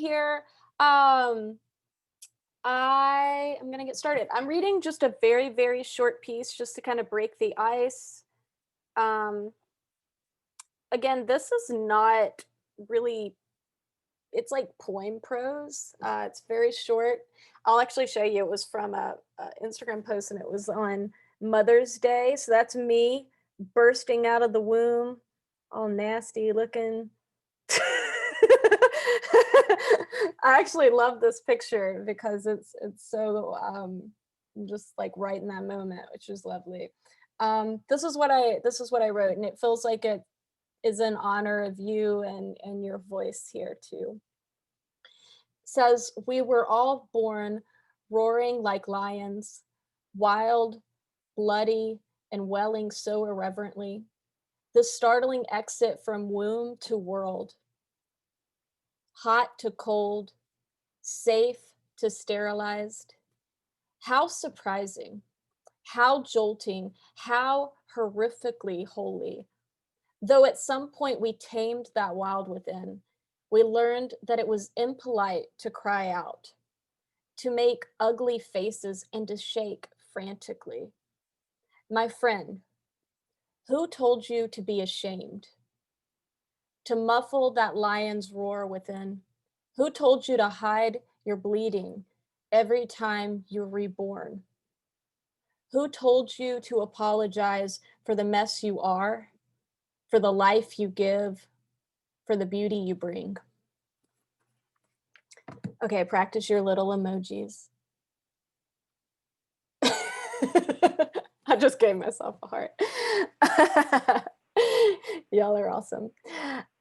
here. I am gonna get started. I'm reading just a very, very short piece just to kind of break the ice. Um, Again, this is not really, it's like poem prose. It's very short. I'll actually show you. It was from a Instagram post and it was on Mother's Day. So that's me bursting out of the womb, all nasty looking. I actually love this picture because it's so just like right in that moment, which is lovely. This is what I wrote, and it feels like it is in honor of you and your voice here too. It says, we were all born roaring like lions, wild, bloody, and welling so irreverently. The startling exit from womb to world, hot to cold, safe to sterilized. How surprising, how jolting, how horrifically holy. Though at some point we tamed that wild within, we learned that it was impolite to cry out, to make ugly faces, and to shake frantically. My friend, who told you to be ashamed? To muffle that lion's roar within? Who told you to hide your bleeding every time you're reborn? Who told you to apologize for the mess you are, for the life you give, for the beauty you bring? Okay, practice your little emojis. I just gave myself a heart. Y'all are awesome.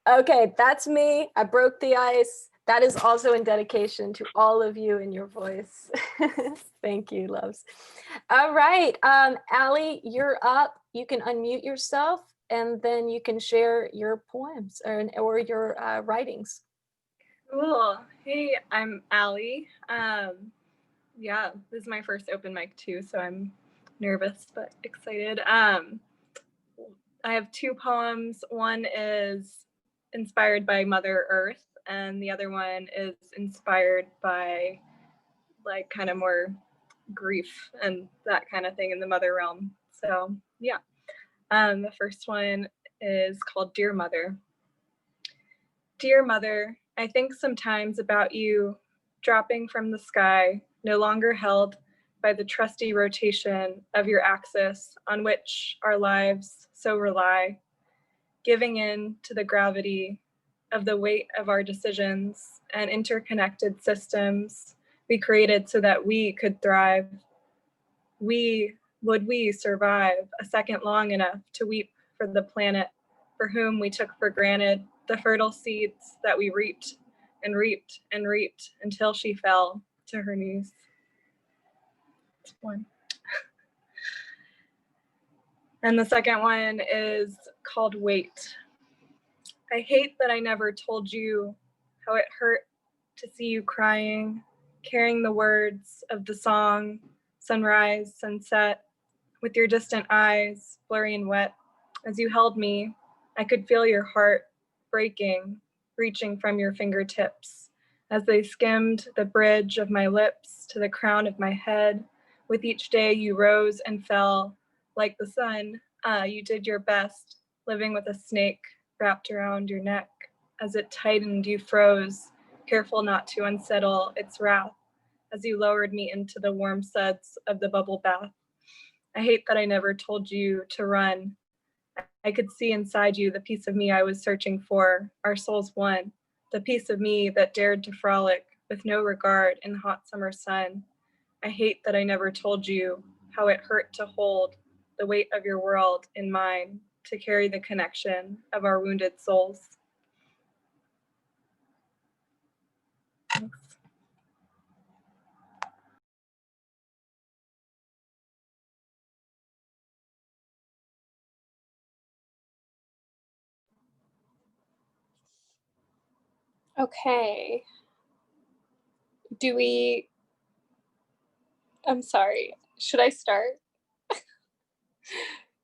Okay, that's me. I broke the ice. That is also in dedication to all of you and your voice. Thank you, loves. All right, Allie, you're up. You can unmute yourself and then you can share your poems or your writings. Cool. Hey, I'm Allie. Yeah, this is my first open mic too, so I'm nervous but excited. I have two poems. One is inspired by Mother Earth, and the other one is inspired by like kind of more grief and that kind of thing in the mother realm. So yeah. The first one is called Dear Mother. Dear Mother, I think sometimes about you dropping from the sky, no longer held by the trusty rotation of your axis on which our lives so rely, giving in to the gravity of the weight of our decisions and interconnected systems we created so that we could thrive. Would we survive a second long enough to weep for the planet for whom we took for granted the fertile seeds that we reaped and reaped and reaped until she fell to her knees? That's one. And the second one is called Wait. I hate that I never told you how it hurt to see you crying, carrying the words of the song, sunrise, sunset, with your distant eyes, blurry and wet. As you held me, I could feel your heart breaking, reaching from your fingertips, as they skimmed the bridge of my lips to the crown of my head. With each day you rose and fell like the sun. You did your best, living with a snake wrapped around your neck. As it tightened, you froze, careful not to unsettle its wrath, as you lowered me into the warm suds of the bubble bath. I hate that I never told you to run. I could see inside you the piece of me I was searching for, our souls one, the piece of me that dared to frolic with no regard in the hot summer sun. I hate that I never told you how it hurt to hold the weight of your world in mine, to carry the connection of our wounded souls. Thanks. Okay. I'm sorry. Should I start?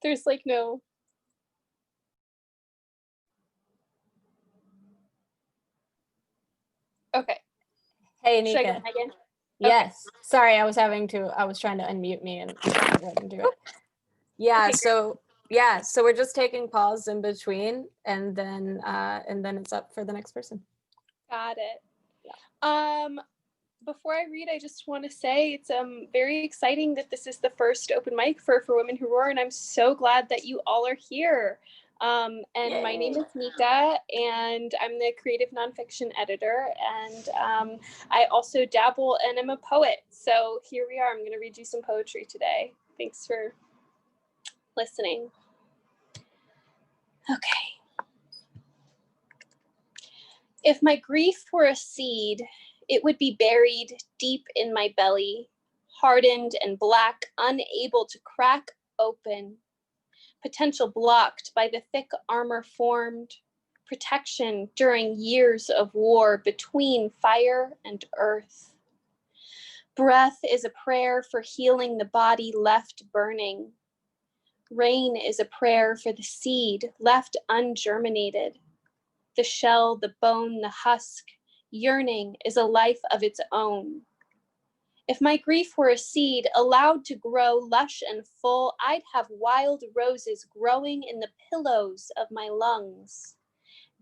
There's like no. Okay. Hey, Should I go, Anika. Megan? Yes. Sorry, I was trying to unmute me and I wouldn't do it. Yeah, Okay, so we're just taking pause in between and then it's up for the next person. Got it. Before I read, I just want to say it's very exciting that this is the first open mic for Women Who Roar, and I'm so glad that you all are here. And Yay. My name is Nika, and I'm the creative nonfiction editor, and I also dabble and am a poet. So here we are. I'm going to read you some poetry today. Thanks for listening. Okay. If my grief were a seed, it would be buried deep in my belly, hardened and black, unable to crack open. Potential blocked by the thick armor formed, protection during years of war between fire and earth. Breath is a prayer for healing the body left burning. Rain is a prayer for the seed left ungerminated. The shell, the bone, the husk, yearning is a life of its own. If my grief were a seed allowed to grow lush and full, I'd have wild roses growing in the pillows of my lungs.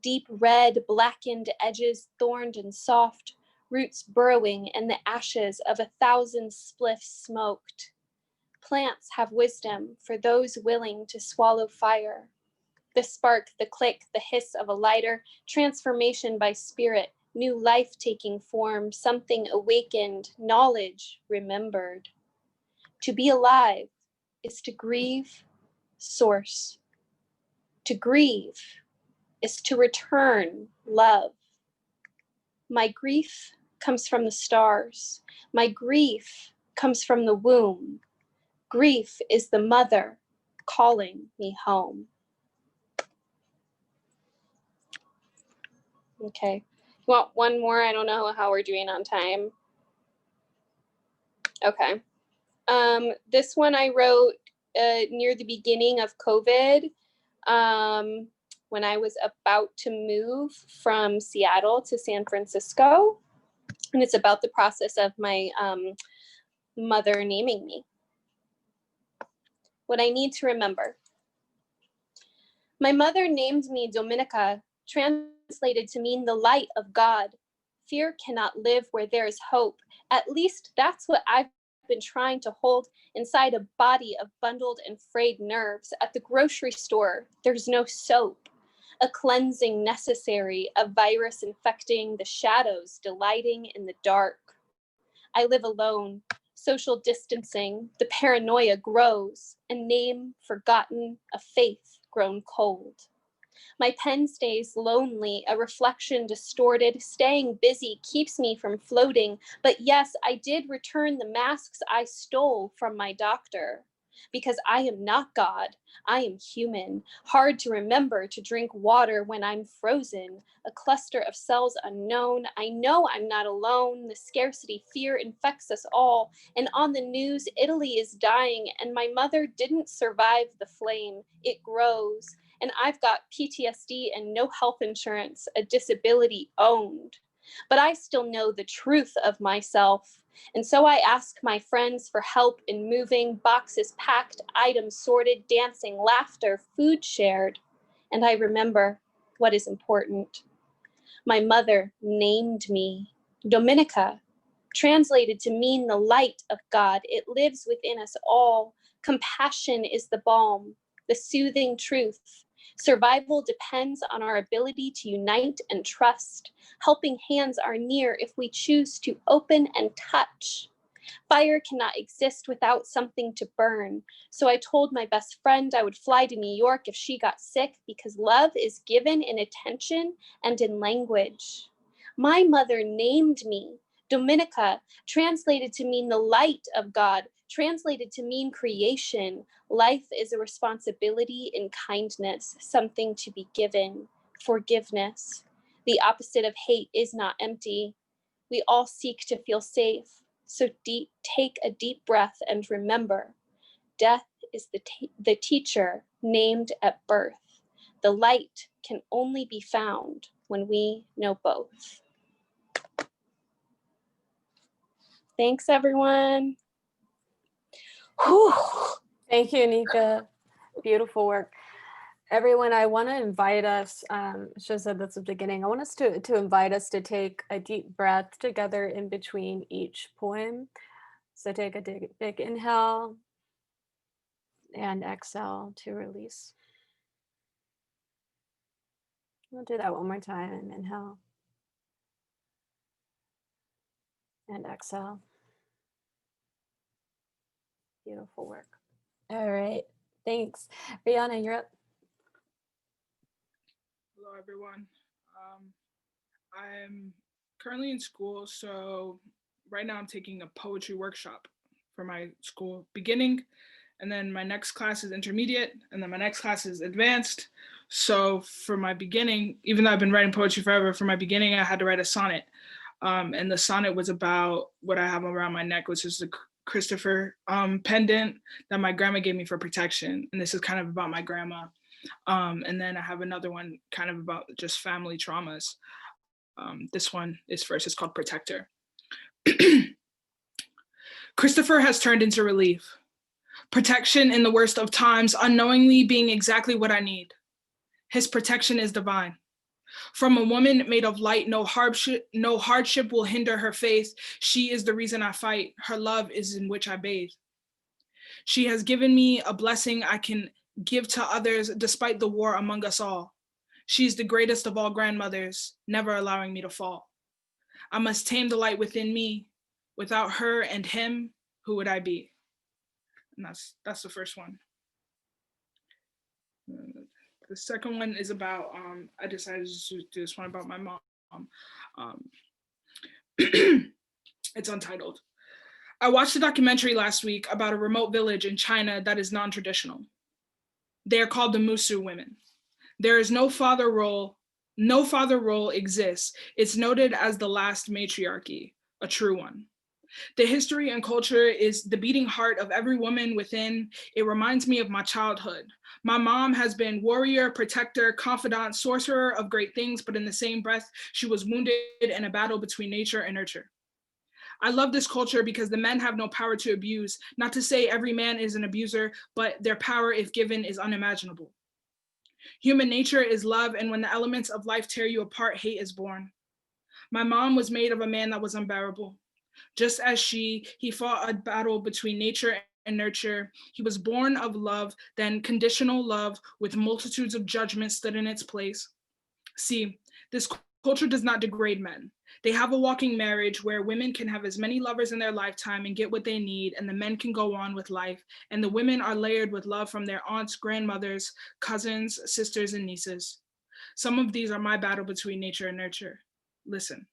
Deep red, blackened edges, thorned and soft, roots burrowing in the ashes of 1,000 spliffs smoked. Plants have wisdom for those willing to swallow fire. The spark, the click, the hiss of a lighter, transformation by spirit, new life taking form, something awakened, knowledge remembered. To be alive is to grieve, source. To grieve is to return love. My grief comes from the stars. My grief comes from the womb. Grief is the mother calling me home. Okay. You want one more? I don't know how we're doing on time. Okay. This one I wrote near the beginning of COVID, when I was about to move from Seattle to San Francisco. And it's about the process of my mother naming me. What I need to remember. My mother named me Dominica, translated to mean the light of God. Fear cannot live where there is hope. At least that's what I've been trying to hold inside a body of bundled and frayed nerves. At the grocery store, there's no soap. A cleansing necessary, a virus infecting the shadows, delighting in the dark. I live alone, social distancing, the paranoia grows, a name forgotten, a faith grown cold. My pen stays lonely, a reflection distorted. Staying busy keeps me from floating. But yes, I did return the masks I stole from my doctor. Because I am not God, I am human. Hard to remember to drink water when I'm frozen. A cluster of cells unknown. I know I'm not alone. The scarcity fear infects us all. And on the news, Italy is dying, and my mother didn't survive the flame. It grows. And I've got PTSD and no health insurance, a disability owned. But I still know the truth of myself. And so I ask my friends for help in moving, boxes packed, items sorted, dancing, laughter, food shared. And I remember what is important. My mother named me Dominica, translated to mean the light of God. It lives within us all. Compassion is the balm, the soothing truth. Survival depends on our ability to unite and trust. Helping hands are near if we choose to open and touch. Fire cannot exist without something to burn. So I told my best friend I would fly to New York if she got sick, because love is given in attention and in language. My mother named me Dominica, translated to mean the light of God, translated to mean creation. Life is a responsibility in kindness, something to be given, forgiveness. The opposite of hate is not empty. We all seek to feel safe. So take a deep breath and remember, death is the teacher named at birth. The light can only be found when we know both. Thanks, everyone. Whew. Thank you, Nika. Beautiful work. Everyone, I want to invite us, should have said this at the beginning, I want us to invite us to take a deep breath together in between each poem. So take a big inhale and exhale to release. We'll do that one more time. Inhale and exhale. Beautiful work. All right, thanks. Brianna, you're up. Hello, everyone. I'm currently in school, so right now I'm taking a poetry workshop for my school beginning, and then my next class is intermediate, and then my next class is advanced. So for my beginning, even though I've been writing poetry forever, for my beginning, I had to write a sonnet. And the sonnet was about what I have around my neck, which is the Christopher pendant that my grandma gave me for protection. And this is kind of about my grandma. And then I have another one kind of about just family traumas. This one is first, it's called Protector. Christopher has turned into relief. Protection in the worst of times, unknowingly being exactly what I need. His protection is divine. From a woman made of light, no hardship will hinder her faith. She is the reason I fight. Her love is in which I bathe. She has given me a blessing I can give to others despite the war among us all. She's the greatest of all grandmothers, never allowing me to fall. I must tame the light within me. Without her and him, who would I be? And that's the first one. The second one is about, I decided to do this one about my mom. It's untitled. I watched a documentary last week about a remote village in China that is non-traditional. They are called the Musu women. There is no father role exists. It's noted as the last matriarchy, a true one. The history and culture is the beating heart of every woman within. It reminds me of my childhood. My mom has been warrior, protector, confidant, sorcerer of great things, but in the same breath, she was wounded in a battle between nature and nurture. I love this culture because the men have no power to abuse. Not to say every man is an abuser, but their power, if given, is unimaginable. Human nature is love, and when the elements of life tear you apart, hate is born. My mom was made of a man that was unbearable. Just as he fought a battle between nature and nurture. He was born of love, then conditional love with multitudes of judgments stood in its place. See, this culture does not degrade men. They have a walking marriage where women can have as many lovers in their lifetime and get what they need, and the men can go on with life. And the women are layered with love from their aunts, grandmothers, cousins, sisters, and nieces. Some of these are my battle between nature and nurture. Listen,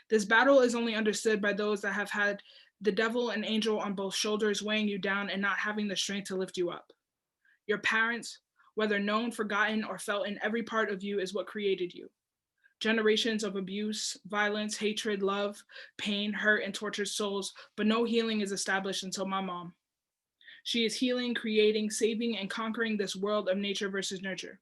this battle is only understood by those that have had the devil and angel on both shoulders weighing you down and not having the strength to lift you up. Your parents, whether known, forgotten, or felt in every part of you, is what created you. Generations of abuse, violence, hatred, love, pain, hurt, and tortured souls, but no healing is established until my mom. She is healing, creating, saving, and conquering this world of nature versus nurture.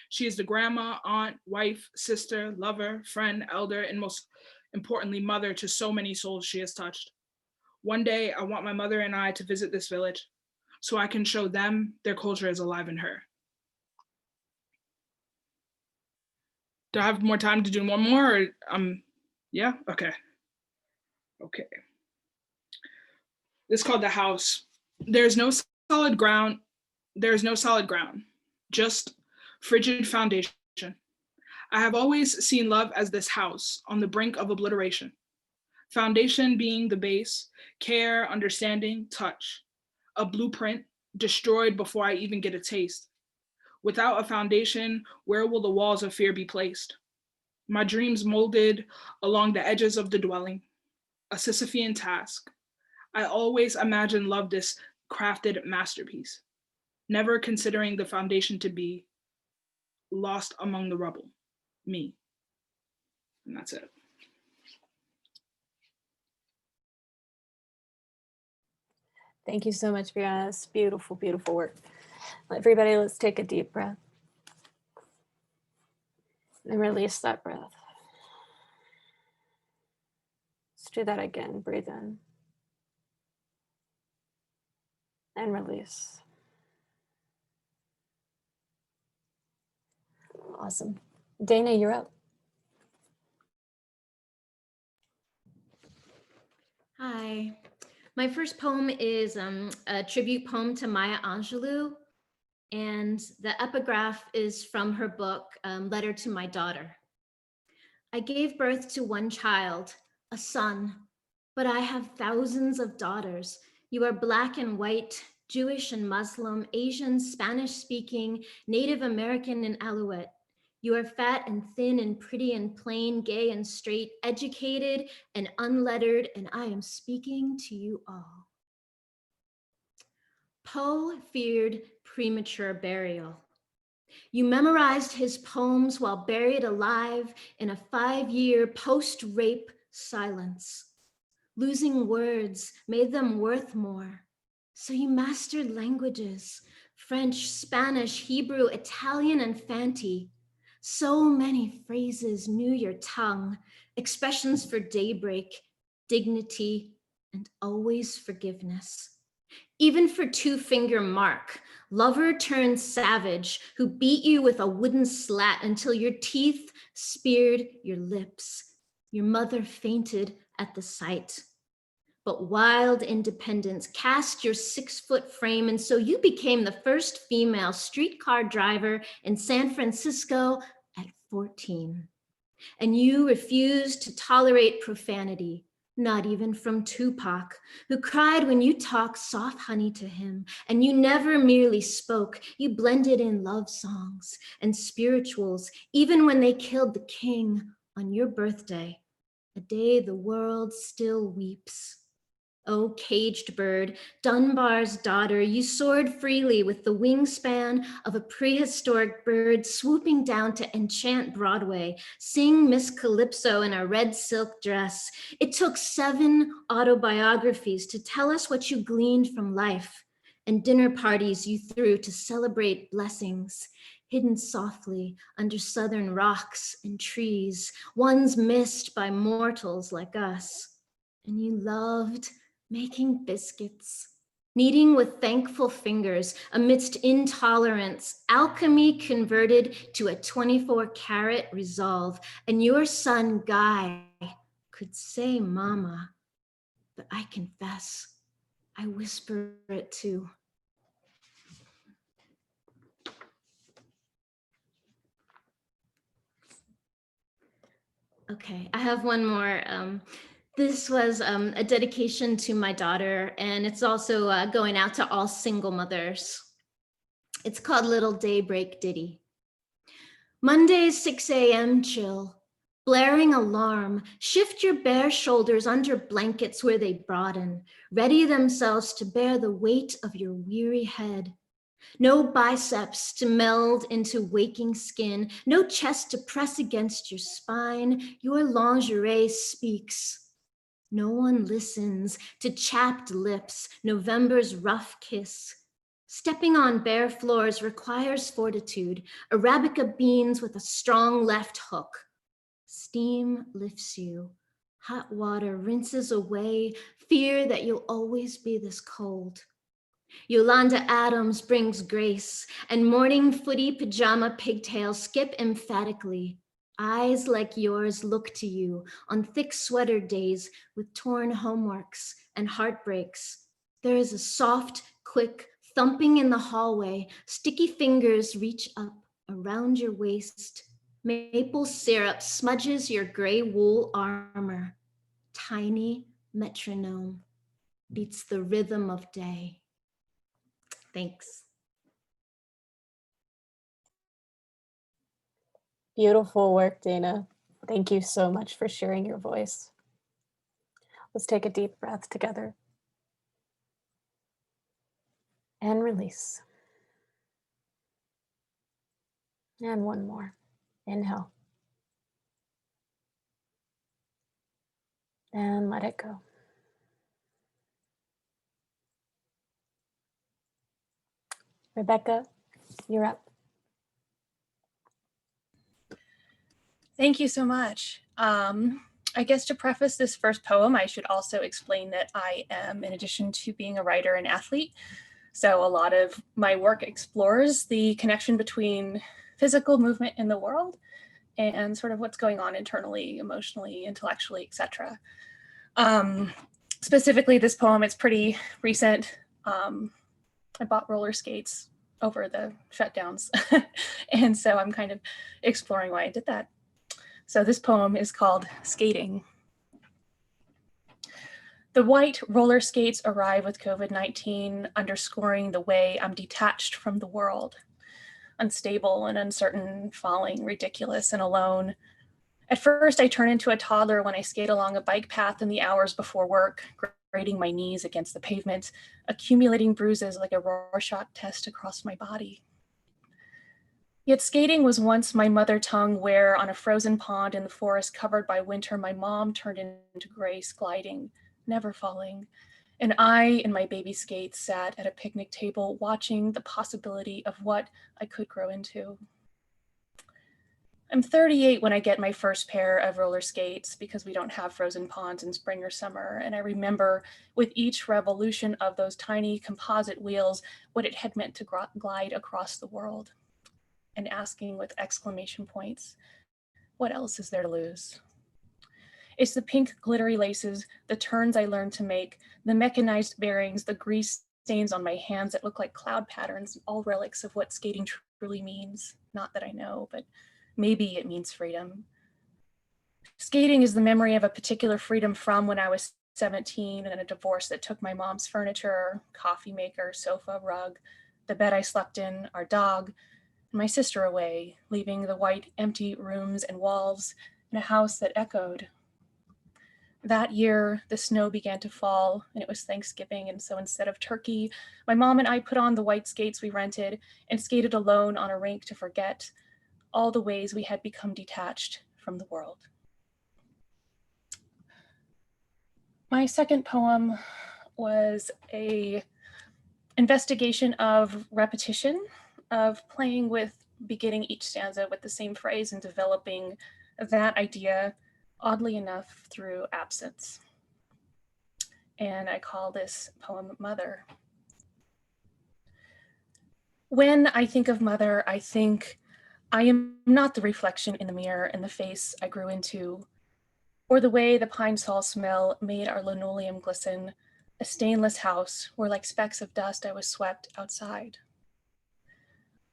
She is the grandma, aunt, wife, sister, lover, friend, elder, and most importantly, mother to so many souls she has touched. One day, I want my mother and I to visit this village so I can show them their culture is alive in her. Do I have more time to do one more? Or, yeah, okay. Okay. This is called The House. There's no solid ground. There's no solid ground, just frigid foundation. I have always seen love as this house on the brink of obliteration. Foundation being the base, care, understanding, touch. A blueprint destroyed before I even get a taste. Without a foundation, where will the walls of fear be placed? My dreams molded along the edges of the dwelling, a Sisyphean task. I always imagine love this crafted masterpiece, never considering the foundation to be lost among the rubble, me. And that's it. Thank you so much, Brianna. It's beautiful, beautiful work. Everybody, let's take a deep breath and release that breath. Let's do that again. Breathe in And release. Awesome. Dana, you're up. Hi. My first poem is a tribute poem to Maya Angelou, and the epigraph is from her book, Letter to My Daughter. I gave birth to one child, a son, but I have thousands of daughters. You are Black and white, Jewish and Muslim, Asian, Spanish-speaking, Native American and Alouette. You are fat and thin and pretty and plain, gay and straight, educated and unlettered, and I am speaking to you all. Poe feared premature burial. You memorized his poems while buried alive in a 5-year post-rape silence. Losing words made them worth more. So you mastered languages, French, Spanish, Hebrew, Italian, and Fanti. So many phrases knew your tongue, expressions for daybreak, dignity, and always forgiveness. Even for Two-Finger Mark, lover turned savage who beat you with a wooden slat until your teeth speared your lips. Your mother fainted at the sight. But wild independence cast your 6-foot frame, and so you became the first female streetcar driver in San Francisco at 14. And you refused to tolerate profanity, not even from Tupac, who cried when you talked soft honey to him, and you never merely spoke, you blended in love songs and spirituals, even when they killed the king on your birthday, a day the world still weeps. Oh, caged bird, Dunbar's daughter, you soared freely with the wingspan of a prehistoric bird swooping down to enchant Broadway, sing Miss Calypso in a red silk dress. It took 7 autobiographies to tell us what you gleaned from life, and dinner parties you threw to celebrate blessings, hidden softly under southern rocks and trees, ones missed by mortals like us. And you loved making biscuits, kneading with thankful fingers amidst intolerance, alchemy converted to a 24-karat resolve, and your son Guy could say mama, but I confess, I whisper it too. Okay, I have one more. This was a dedication to my daughter, and it's also going out to all single mothers. It's called Little Daybreak Ditty. Monday's 6 a.m. chill, blaring alarm, shift your bare shoulders under blankets where they broaden, ready themselves to bear the weight of your weary head. No biceps to meld into waking skin, no chest to press against your spine, your lingerie speaks. No one listens to chapped lips, November's rough kiss. Stepping on bare floors requires fortitude, Arabica beans with a strong left hook. Steam lifts you, hot water rinses away fear that you'll always be this cold. Yolanda Adams brings grace, and morning footy pajama pigtails skip emphatically. Eyes like yours look to you on thick sweater days with torn homeworks and heartbreaks. There is a soft, quick thumping in the hallway. Sticky fingers reach up around your waist. Maple syrup smudges your gray wool armor. Tiny metronome beats the rhythm of day. Thanks. Beautiful work, Dana. Thank you so much for sharing your voice. Let's take a deep breath together. And release. And one more. Inhale. And let it go. Rebecca, you're up. Thank you so much. I guess to preface this first poem, I should also explain that I am, in addition to being a writer and athlete, So a lot of my work explores the connection between physical movement in the world and sort of what's going on internally, emotionally, intellectually, etc. Specifically, this poem, it's pretty recent. I bought roller skates over the shutdowns. And so I'm kind of exploring why I did that. So this poem is called Skating. The white roller skates arrive with COVID-19, underscoring the way I'm detached from the world. Unstable and uncertain, falling, ridiculous and alone. At first, I turn into a toddler when I skate along a bike path in the hours before work, grating my knees against the pavement, accumulating bruises like a Rorschach test across my body. Yet skating was once my mother tongue where, on a frozen pond in the forest covered by winter, my mom turned into grace, gliding, never falling. And I, in my baby skates, sat at a picnic table watching the possibility of what I could grow into. I'm 38 when I get my first pair of roller skates because we don't have frozen ponds in spring or summer. And I remember with each revolution of those tiny composite wheels, what it had meant to glide across the world, and asking with exclamation points, what else is there to lose? It's the pink glittery laces, the turns I learned to make, the mechanized bearings, the grease stains on my hands that look like cloud patterns, all relics of what skating truly means. Not that I know, but maybe it means freedom. Skating is the memory of a particular freedom from when I was 17 and a divorce that took my mom's furniture, coffee maker, sofa, rug, the bed I slept in, our dog, and my sister away, leaving the white, empty rooms and walls in a house that echoed. That year, the snow began to fall and it was Thanksgiving. And so instead of turkey, my mom and I put on the white skates we rented and skated alone on a rink to forget all the ways we had become detached from the world. My second poem was an investigation of repetition, of playing with beginning each stanza with the same phrase and developing that idea, oddly enough, through absence. And I call this poem Mother. When I think of Mother, I think I am not the reflection in the mirror and the face I grew into, or the way the pine sol smell made our linoleum glisten, a stainless house where like specks of dust I was swept outside.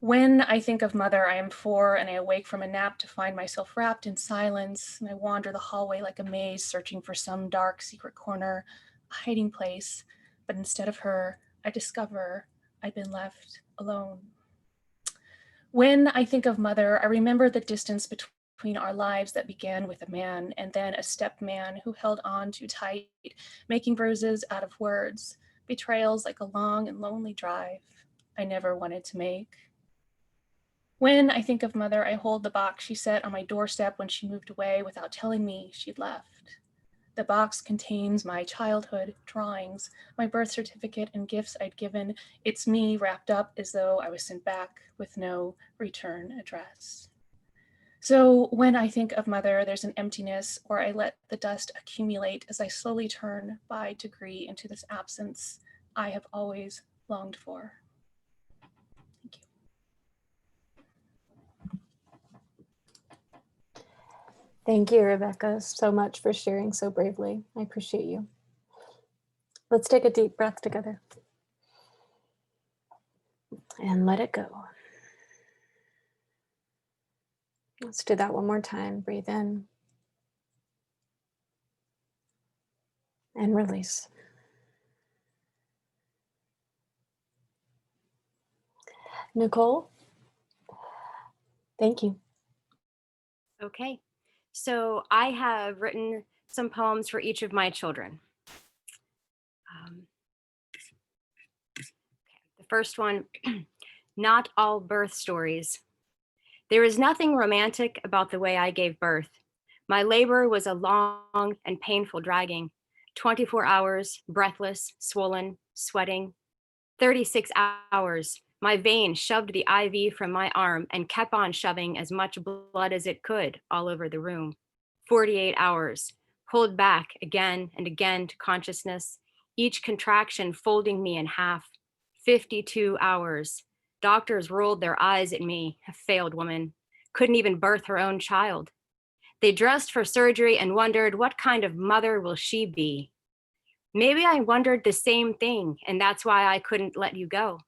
When I think of Mother, I am 4 and I awake from a nap to find myself wrapped in silence, and I wander the hallway like a maze searching for some dark secret corner, a hiding place, but instead of her, I discover I've been left alone. When I think of Mother, I remember the distance between our lives that began with a man and then a stepman who held on too tight, making bruises out of words, betrayals like a long and lonely drive I never wanted to make. When I think of Mother, I hold the box she set on my doorstep when she moved away without telling me she'd left. The box contains my childhood, drawings, my birth certificate, and gifts I'd given. It's me wrapped up as though I was sent back with no return address. So when I think of Mother, there's an emptiness, or I let the dust accumulate as I slowly turn by degree into this absence I have always longed for. Thank you. Thank you, Rebecca, so much for sharing so bravely. I appreciate you. Let's take a deep breath together and let it go. Let's do that one more time. Breathe in and release. Nicole, thank you. Okay, so I have written some poems for each of my children. The first one, Not All Birth Stories. There is nothing romantic about the way I gave birth. My labor was a long and painful dragging, 24 hours, breathless, swollen, sweating. 36 hours, my vein shoved the IV from my arm and kept on shoving as much blood as it could all over the room. 48 hours, pulled back again and again to consciousness, each contraction folding me in half. 52 hours. Doctors rolled their eyes at me, a failed woman, couldn't even birth her own child. They dressed for surgery and wondered, what kind of mother will she be? Maybe I wondered the same thing, and that's why I couldn't let you go.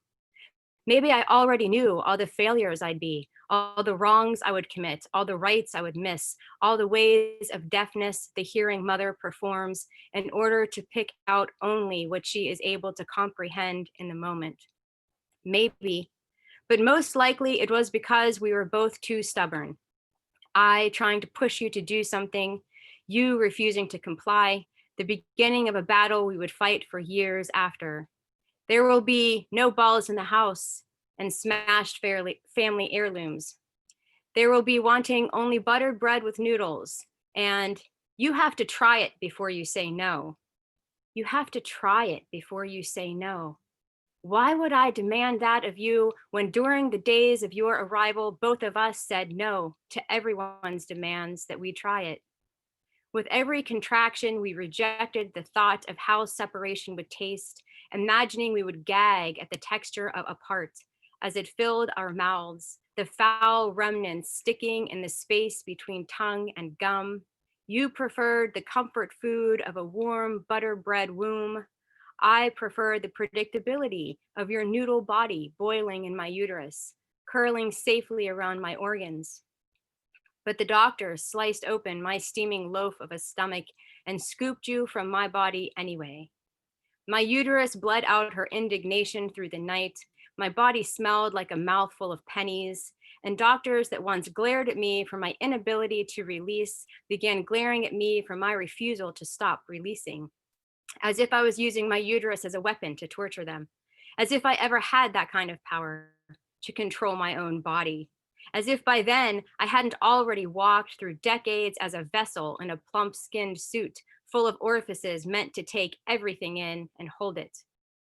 Maybe I already knew all the failures I'd be, all the wrongs I would commit, all the rights I would miss, all the ways of deafness the hearing mother performs in order to pick out only what she is able to comprehend in the moment. Maybe, but most likely it was because we were both too stubborn. I trying to push you to do something, you refusing to comply, the beginning of a battle we would fight for years after. There will be no balls in the house and smashed family heirlooms. There will be wanting only buttered bread with noodles, and you have to try it before you say no. You have to try it before you say no. Why would I demand that of you when during the days of your arrival, both of us said no to everyone's demands that we try it? With every contraction, we rejected the thought of how separation would taste, imagining we would gag at the texture of apart as it filled our mouths, the foul remnants sticking in the space between tongue and gum. You preferred the comfort food of a warm butter bread womb. I prefer the predictability of your noodle body boiling in my uterus, curling safely around my organs. But the doctor sliced open my steaming loaf of a stomach and scooped you from my body anyway. My uterus bled out her indignation through the night. My body smelled like a mouthful of pennies, and doctors that once glared at me for my inability to release began glaring at me for my refusal to stop releasing, as if I was using my uterus as a weapon to torture them, as if I ever had that kind of power to control my own body, as if by then I hadn't already walked through decades as a vessel in a plump-skinned suit full of orifices meant to take everything in and hold it.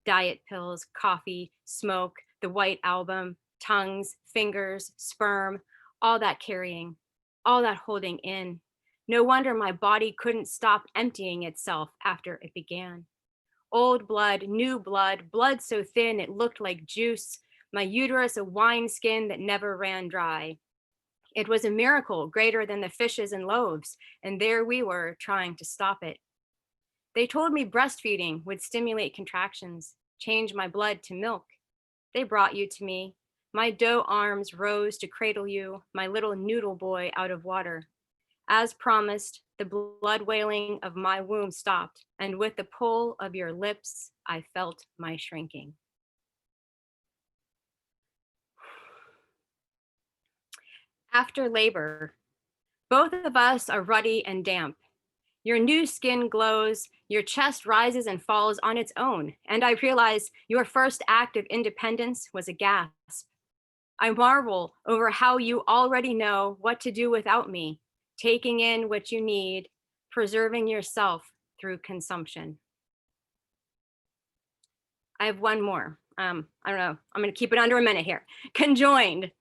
Diet pills, coffee, smoke, the white album, tongues, fingers, sperm, all that carrying, all that holding in. No wonder my body couldn't stop emptying itself after it began. Old blood, new blood, blood so thin it looked like juice, my uterus a wineskin that never ran dry. It was a miracle greater than the fishes and loaves, and there we were trying to stop it. They told me breastfeeding would stimulate contractions, change my blood to milk. They brought you to me. My doe arms rose to cradle you, my little noodle boy out of water. As promised, the blood wailing of my womb stopped, and with the pull of your lips, I felt my shrinking. After labor, both of us are ruddy and damp. Your new skin glows, your chest rises and falls on its own, and I realize your first act of independence was a gasp. I marvel over how you already know what to do without me, taking in what you need, preserving yourself through consumption. I have one more. I don't know, I'm gonna keep it under a minute here. Conjoined.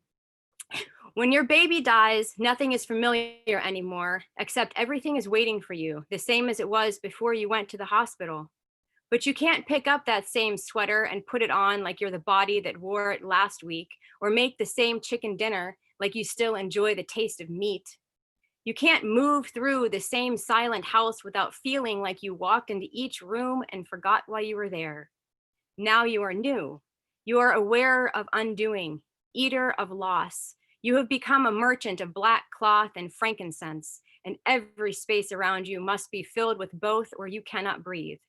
When your baby dies, nothing is familiar anymore, except everything is waiting for you, the same as it was before you went to the hospital. But you can't pick up that same sweater and put it on like you're the body that wore it last week, or make the same chicken dinner like you still enjoy the taste of meat. You can't move through the same silent house without feeling like you walked into each room and forgot why you were there. Now you are new. You are aware of undoing, eater of loss. You have become a merchant of black cloth and frankincense, and every space around you must be filled with both or you cannot breathe.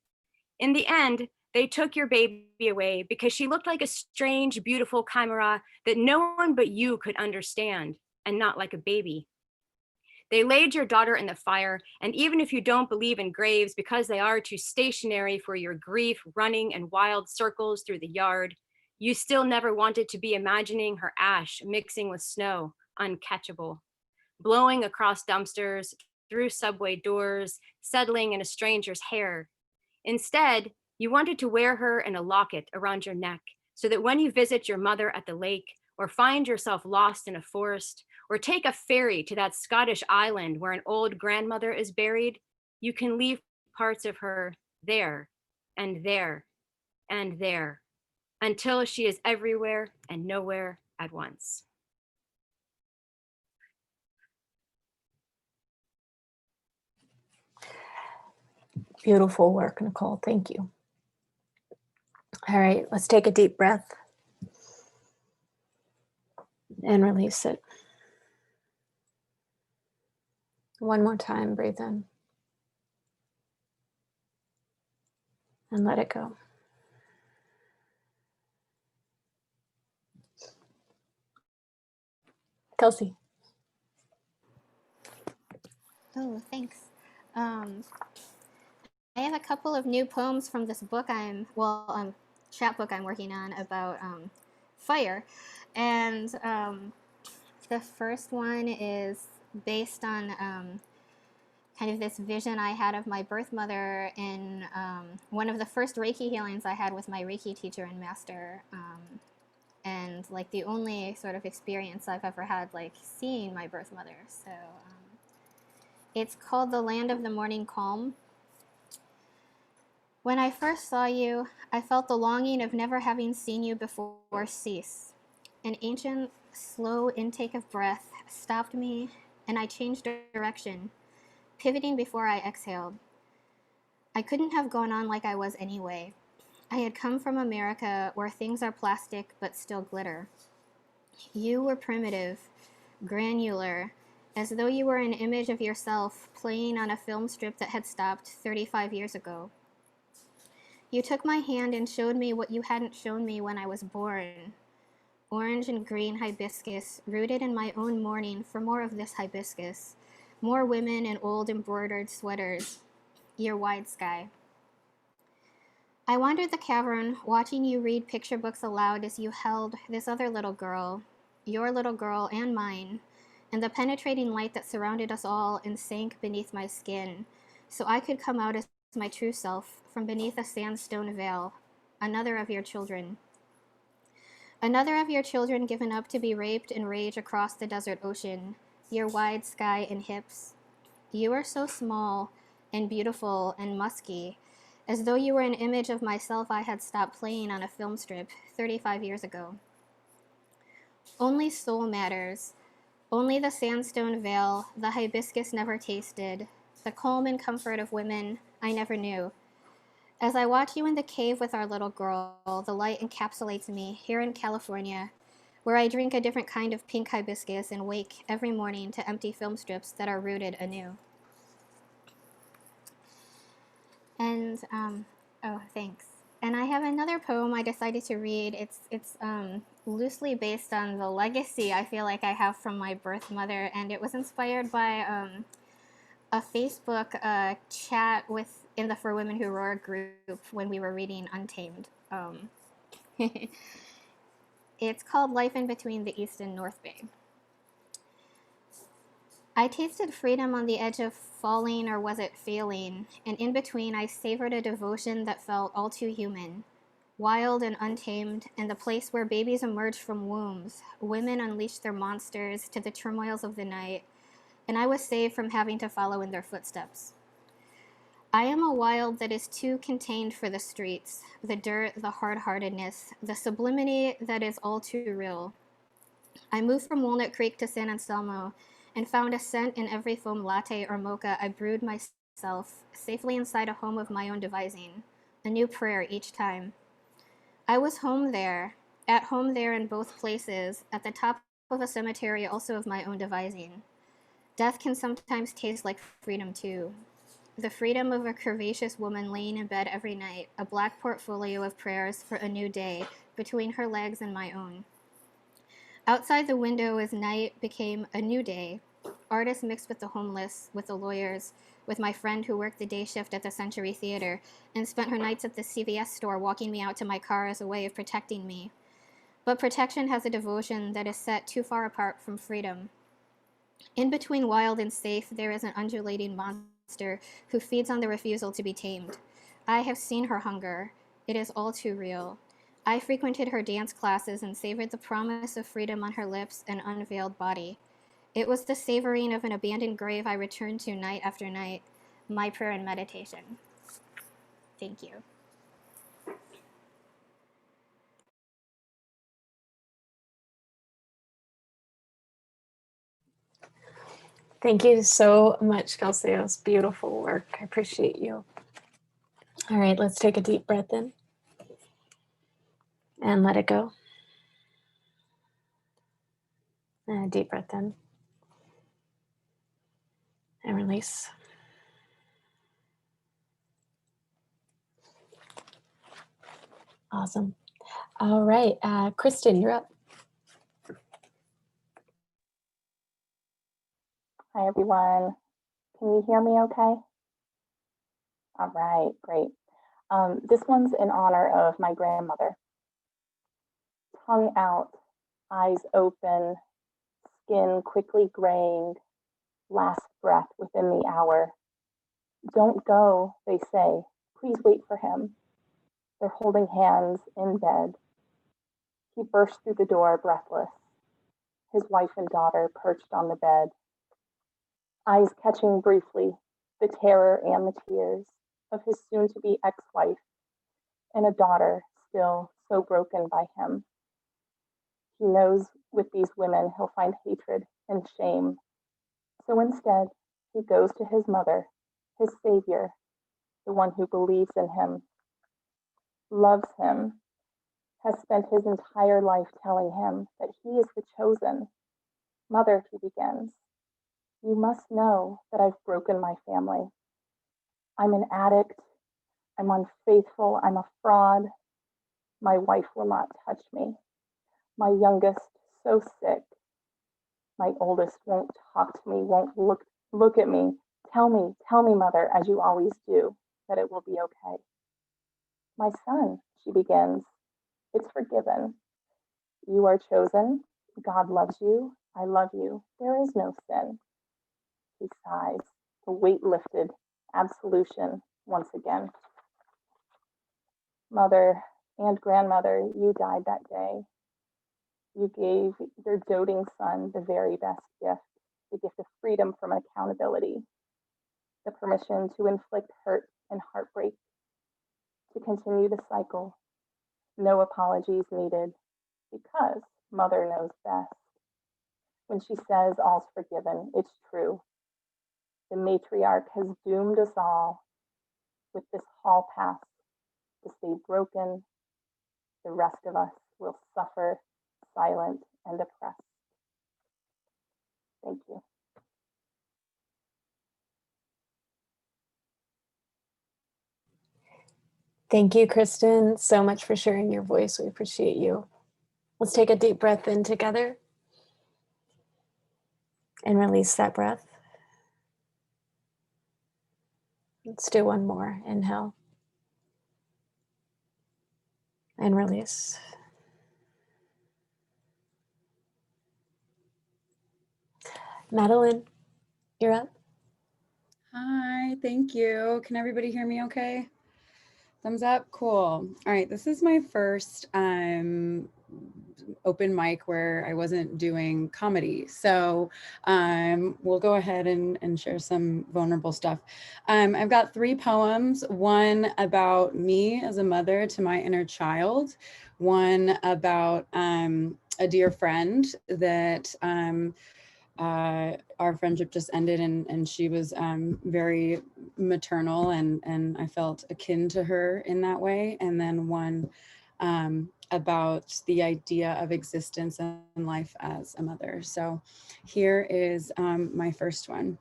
In the end, they took your baby away because she looked like a strange, beautiful chimera that no one but you could understand, and not like a baby. They laid your daughter in the fire, and even if you don't believe in graves because they are too stationary for your grief running in wild circles through the yard, you still never wanted to be imagining her ash mixing with snow, uncatchable, blowing across dumpsters, through subway doors, settling in a stranger's hair. Instead, you wanted to wear her in a locket around your neck so that when you visit your mother at the lake, or find yourself lost in a forest, or take a ferry to that Scottish island where an old grandmother is buried, you can leave parts of her there, and there, and there. until she is everywhere and nowhere at once. Beautiful work, Nicole. Thank you. All right, let's take a deep breath and release it. One more time, breathe in and let it go. Kelsey. Oh, thanks. I have a couple of new poems from this book chapbook I'm working on about fire. And the first one is based on kind of this vision I had of my birth mother in one of the first Reiki healings I had with my Reiki teacher and master. And like the only sort of experience I've ever had like seeing my birth mother. So it's called The Land of the Morning Calm. When I first saw you, I felt the longing of never having seen you before cease. An ancient, slow intake of breath stopped me, and I changed direction, pivoting before I exhaled. I couldn't have gone on like I was anyway. I had come from America, where things are plastic but still glitter. You were primitive, granular, as though you were an image of yourself playing on a film strip that had stopped 35 years ago. You took my hand and showed me what you hadn't shown me when I was born. Orange and green hibiscus, rooted in my own mourning for more of this hibiscus. More women in old embroidered sweaters. Your wide sky. I wandered the cavern, watching you read picture books aloud as you held this other little girl, your little girl and mine, and the penetrating light that surrounded us all and sank beneath my skin, so I could come out as my true self from beneath a sandstone veil, another of your children. Another of your children given up to be raped and rage across the desert ocean, your wide sky and hips. You are so small and beautiful and musky, as though you were an image of myself I had stopped playing on a film strip 35 years ago. Only soul matters. Only the sandstone veil, the hibiscus never tasted, the calm and comfort of women I never knew. As I watch you in the cave with our little girl, the light encapsulates me here in California, where I drink a different kind of pink hibiscus and wake every morning to empty film strips that are rooted anew. And, oh, thanks. And I have another poem I decided to read. It's loosely based on the legacy I feel like I have from my birth mother, and it was inspired by a Facebook chat in the For Women Who Roar group when we were reading Untamed. It's called Life in Between the East and North Bay. I tasted freedom on the edge of falling, or was it failing? And in between, I savored a devotion that felt all too human, wild and untamed, and the place where babies emerged from wombs, women unleashed their monsters to the turmoils of the night, and I was saved from having to follow in their footsteps. I am a wild that is too contained for the streets, the dirt, the hard-heartedness, the sublimity that is all too real. I moved from Walnut Creek to San Anselmo and found a scent in every foam latte or mocha I brewed myself, safely inside a home of my own devising, a new prayer each time. I was home there, at home there in both places, at the top of a cemetery also of my own devising. Death can sometimes taste like freedom too. The freedom of a curvaceous woman laying in bed every night, a black portfolio of prayers for a new day between her legs and my own. Outside the window as night became a new day, artists mixed with the homeless, with the lawyers, with my friend who worked the day shift at the Century Theater and spent her nights at the CVS store walking me out to my car as a way of protecting me. But protection has a devotion that is set too far apart from freedom. In between wild and safe, there is an undulating monster who feeds on the refusal to be tamed. I have seen her hunger. It is all too real. I frequented her dance classes and savored the promise of freedom on her lips and unveiled body. It was the savoring of an abandoned grave I returned to night after night, my prayer and meditation. Thank you. Thank you so much, Kelsey. It was beautiful work. I appreciate you. All right, let's take a deep breath in and let it go. And a deep breath in and release. Awesome. All right, Kristen, you're up. Hi, everyone. Can you hear me okay? All right, great. This one's in honor of my grandmother. Tongue out, eyes open, skin quickly graying, last breath within the hour. Don't go, they say. Please wait for him. They're holding hands in bed. He burst through the door, breathless. His wife and daughter perched on the bed, eyes catching briefly the terror and the tears of his soon-to-be ex-wife and a daughter still so broken by him. He knows with these women he'll find hatred and shame. So instead, he goes to his mother, his savior, the one who believes in him, loves him, has spent his entire life telling him that he is the chosen. Mother, he begins, you must know that I've broken my family. I'm an addict. I'm unfaithful. I'm a fraud. My wife will not touch me. My youngest, so sick. My oldest won't talk to me, won't look at me. Tell me, mother, as you always do, that it will be okay. My son, she begins, it's forgiven. You are chosen. God loves you. I love you. There is no sin. He sighs, the weight lifted, absolution once again. Mother and grandmother, you died that day. You gave your doting son the very best gift, the gift of freedom from accountability, the permission to inflict hurt and heartbreak, to continue the cycle. No apologies needed, because mother knows best. When she says all's forgiven, it's true. The matriarch has doomed us all with this hall pass to stay broken. The rest of us will suffer, silent and oppressed. Thank you. Thank you, Kristen, so much for sharing your voice. We appreciate you. Let's take a deep breath in together and release that breath. Let's do one more. Inhale and release. Madeline, you're up. Hi, thank you. Can everybody hear me okay? Thumbs up, cool. All right, this is my first open mic where I wasn't doing comedy. So we'll go ahead and share some vulnerable stuff. I've got 3 poems, one about me as a mother to my inner child, one about a dear friend that our friendship just ended, and she was very maternal, and I felt akin to her in that way. And then one about the idea of existence and life as a mother. So here is my first one.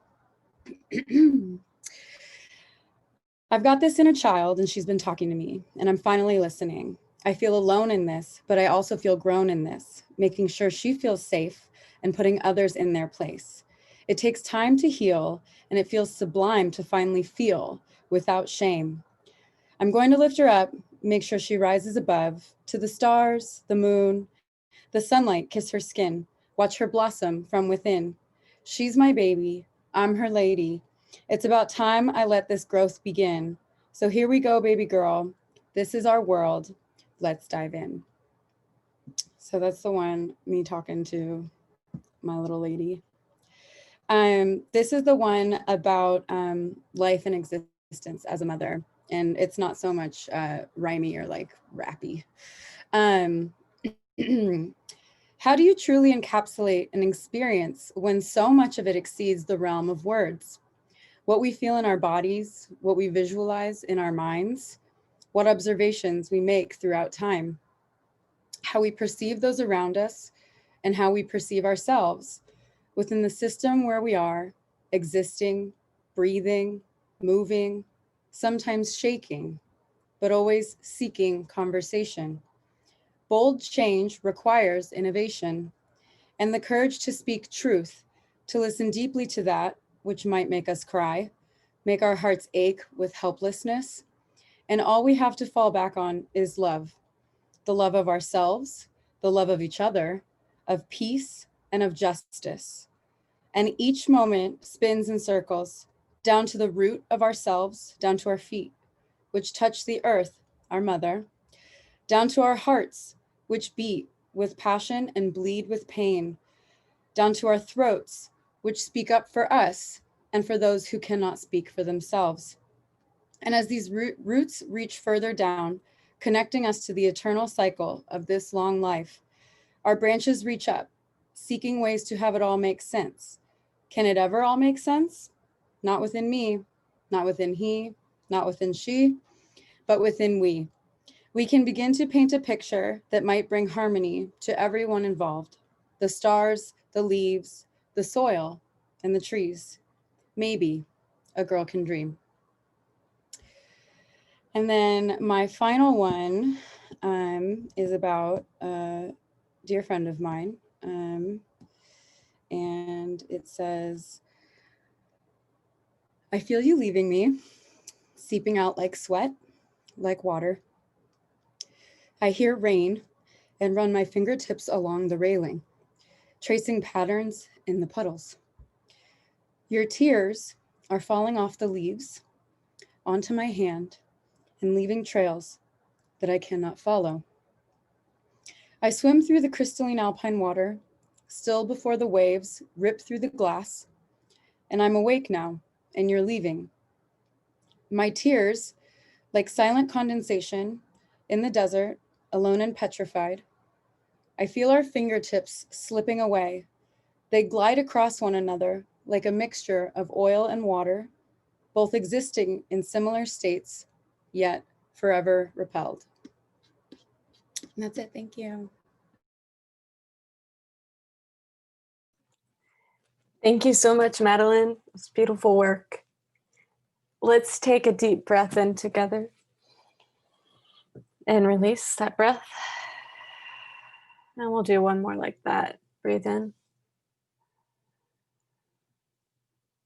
I've got this inner child, and she's been talking to me, and I'm finally listening. I feel alone in this, but I also feel grown in this, making sure she feels safe and putting others in their place. It takes time to heal, and it feels sublime to finally feel without shame. I'm going to lift her up, make sure she rises above, to the stars, the moon, the sunlight kiss her skin, watch her blossom from within. She's my baby, I'm her lady. It's about time I let this growth begin. So here we go, baby girl. This is our world. Let's dive in. So that's the one, me talking to my little lady. This is the one about life and existence as a mother. And it's not so much rhymey or like rappy. How do you truly encapsulate an experience when so much of it exceeds the realm of words? What we feel in our bodies, what we visualize in our minds, what observations we make throughout time, how we perceive those around us, and how we perceive ourselves within the system where we are, existing, breathing, moving, sometimes shaking, but always seeking conversation. Bold change requires innovation and the courage to speak truth, to listen deeply to that which might make us cry, make our hearts ache with helplessness. And all we have to fall back on is love, the love of ourselves, the love of each other, of peace, and of justice. And each moment spins in circles, down to the root of ourselves, down to our feet, which touch the earth, our mother, down to our hearts, which beat with passion and bleed with pain, down to our throats, which speak up for us and for those who cannot speak for themselves. And as these roots reach further down, connecting us to the eternal cycle of this long life, our branches reach up, seeking ways to have it all make sense. Can it ever all make sense? Not within me, not within he, not within she, but within we. We can begin to paint a picture that might bring harmony to everyone involved: the stars, the leaves, the soil, and the trees. Maybe a girl can dream. And then my final one is about a dear friend of mine. And it says, I feel you leaving me, seeping out like sweat, like water. I hear rain and run my fingertips along the railing, tracing patterns in the puddles. Your tears are falling off the leaves onto my hand and leaving trails that I cannot follow. I swim through the crystalline alpine water, still before the waves rip through the glass, and I'm awake now, and you're leaving. My tears, like silent condensation in the desert, alone and petrified. I feel our fingertips slipping away. They glide across one another like a mixture of oil and water, both existing in similar states, yet forever repelled. And that's it. Thank you. Thank you so much, Madeline. It's beautiful work. Let's take a deep breath in together and release that breath. And we'll do one more like that. Breathe in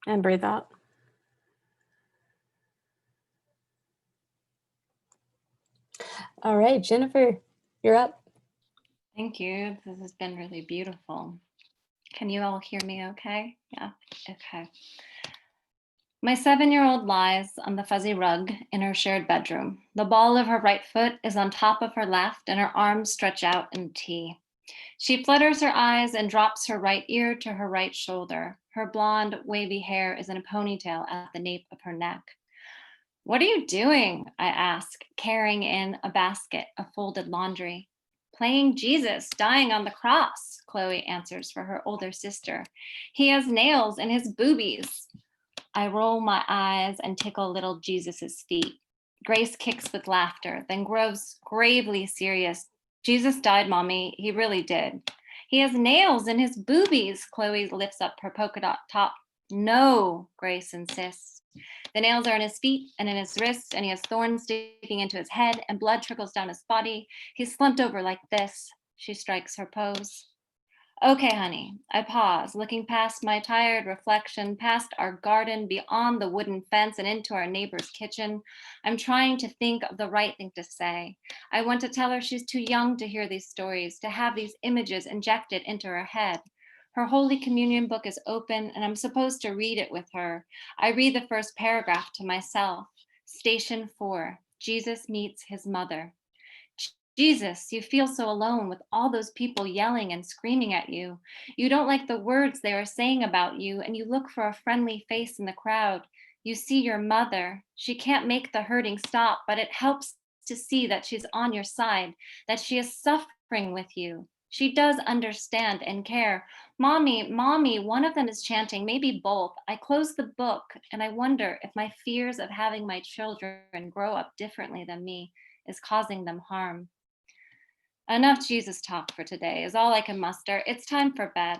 and breathe out. All right, Jennifer, you're up. Thank you. This has been really beautiful. Can you all hear me okay? Yeah, okay. My 7-year-old lies on the fuzzy rug in her shared bedroom. The ball of her right foot is on top of her left and her arms stretch out in T. She flutters her eyes and drops her right ear to her right shoulder. Her blonde, wavy hair is in a ponytail at the nape of her neck. What are you doing? I ask, carrying in a basket of folded laundry. Playing Jesus, dying on the cross, Chloe answers for her older sister. He has nails in his boobies. I roll my eyes and tickle little Jesus's feet. Grace kicks with laughter, then grows gravely serious. Jesus died, Mommy. He really did. He has nails in his boobies. Chloe lifts up her polka dot top. No, Grace insists. The nails are in his feet and in his wrists, and he has thorns sticking into his head, and blood trickles down his body. He's slumped over like this. She strikes her pose. Okay, honey. I pause, looking past my tired reflection, past our garden, beyond the wooden fence, and into our neighbor's kitchen. I'm trying to think of the right thing to say. I want to tell her she's too young to hear these stories, to have these images injected into her head. Her Holy Communion book is open, and I'm supposed to read it with her. I read the first paragraph to myself. Station 4, Jesus meets his mother. Jesus, you feel so alone with all those people yelling and screaming at you. You don't like the words they are saying about you, and you look for a friendly face in the crowd. You see your mother. She can't make the hurting stop, but it helps to see that she's on your side, that she is suffering with you. She does understand and care. Mommy, mommy, one of them is chanting, maybe both. I close the book and I wonder if my fears of having my children grow up differently than me is causing them harm. Enough Jesus talk for today is all I can muster. It's time for bed.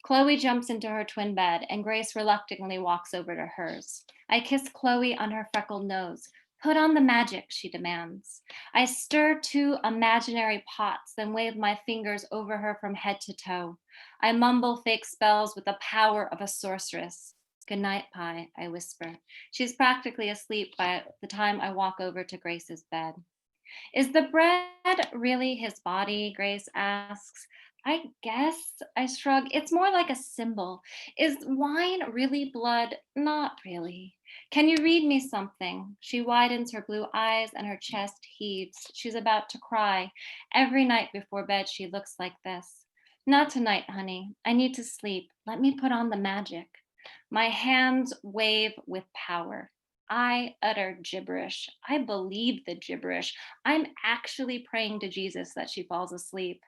Chloe jumps into her twin bed and Grace reluctantly walks over to hers. I kiss Chloe on her freckled nose. Put on the magic, she demands. I stir 2 imaginary pots, then wave my fingers over her from head to toe. I mumble fake spells with the power of a sorceress. Good night, Pie, I whisper. She's practically asleep by the time I walk over to Grace's bed. Is the bread really his body? Grace asks. I guess, I shrug. It's more like a symbol. Is wine really blood? Not really. Can you read me something? She widens her blue eyes and her chest heaves. She's about to cry. Every night before bed, she looks like this. Not tonight, honey. I need to sleep. Let me put on the magic. My hands wave with power. I utter gibberish. I believe the gibberish. I'm actually praying to Jesus that she falls asleep.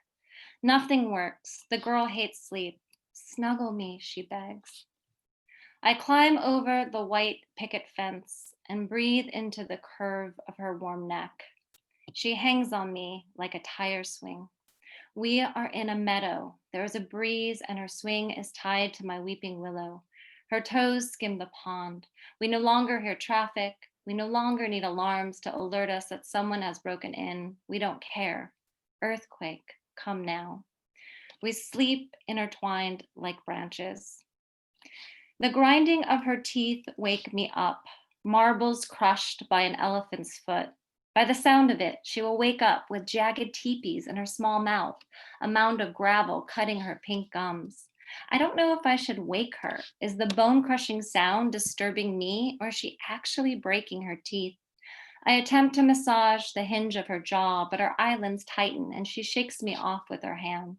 Nothing works. The girl hates sleep. Snuggle me, she begs. I climb over the white picket fence and breathe into the curve of her warm neck. She hangs on me like a tire swing. We are in a meadow. There is a breeze and her swing is tied to my weeping willow. Her toes skim the pond. We no longer hear traffic. We no longer need alarms to alert us that someone has broken in. We don't care. Earthquake, come now. We sleep intertwined like branches. The grinding of her teeth wake me up. Marbles crushed by an elephant's foot. By the sound of it, she will wake up with jagged teepees in her small mouth, a mound of gravel cutting her pink gums. I don't know if I should wake her. Is the bone-crushing sound disturbing me, or is she actually breaking her teeth? I attempt to massage the hinge of her jaw, but her eyelids tighten and she shakes me off with her hand.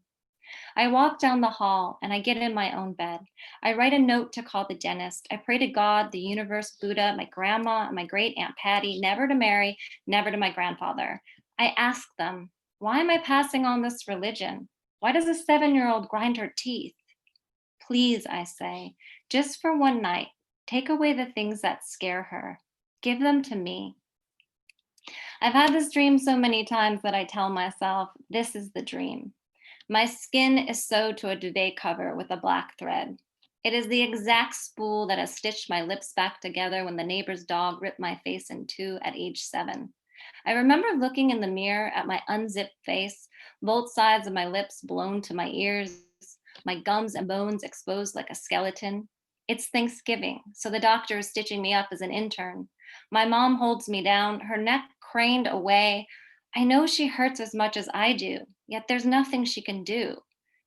I walk down the hall and I get in my own bed. I write a note to call the dentist. I pray to God, the universe, Buddha, my grandma, and my great Aunt Patty, never to marry, never to my grandfather. I ask them, why am I passing on this religion? Why does a 7-year-old grind her teeth? Please, I say, just for one night, take away the things that scare her. Give them to me. I've had this dream so many times that I tell myself, this is the dream. My skin is sewed to a duvet cover with a black thread. It is the exact spool that has stitched my lips back together when the neighbor's dog ripped my face in 2 at age 7. I remember looking in the mirror at my unzipped face, both sides of my lips blown to my ears, my gums and bones exposed like a skeleton. It's Thanksgiving, so the doctor is stitching me up as an intern. My mom holds me down, her neck craned away. I know she hurts as much as I do, yet there's nothing she can do.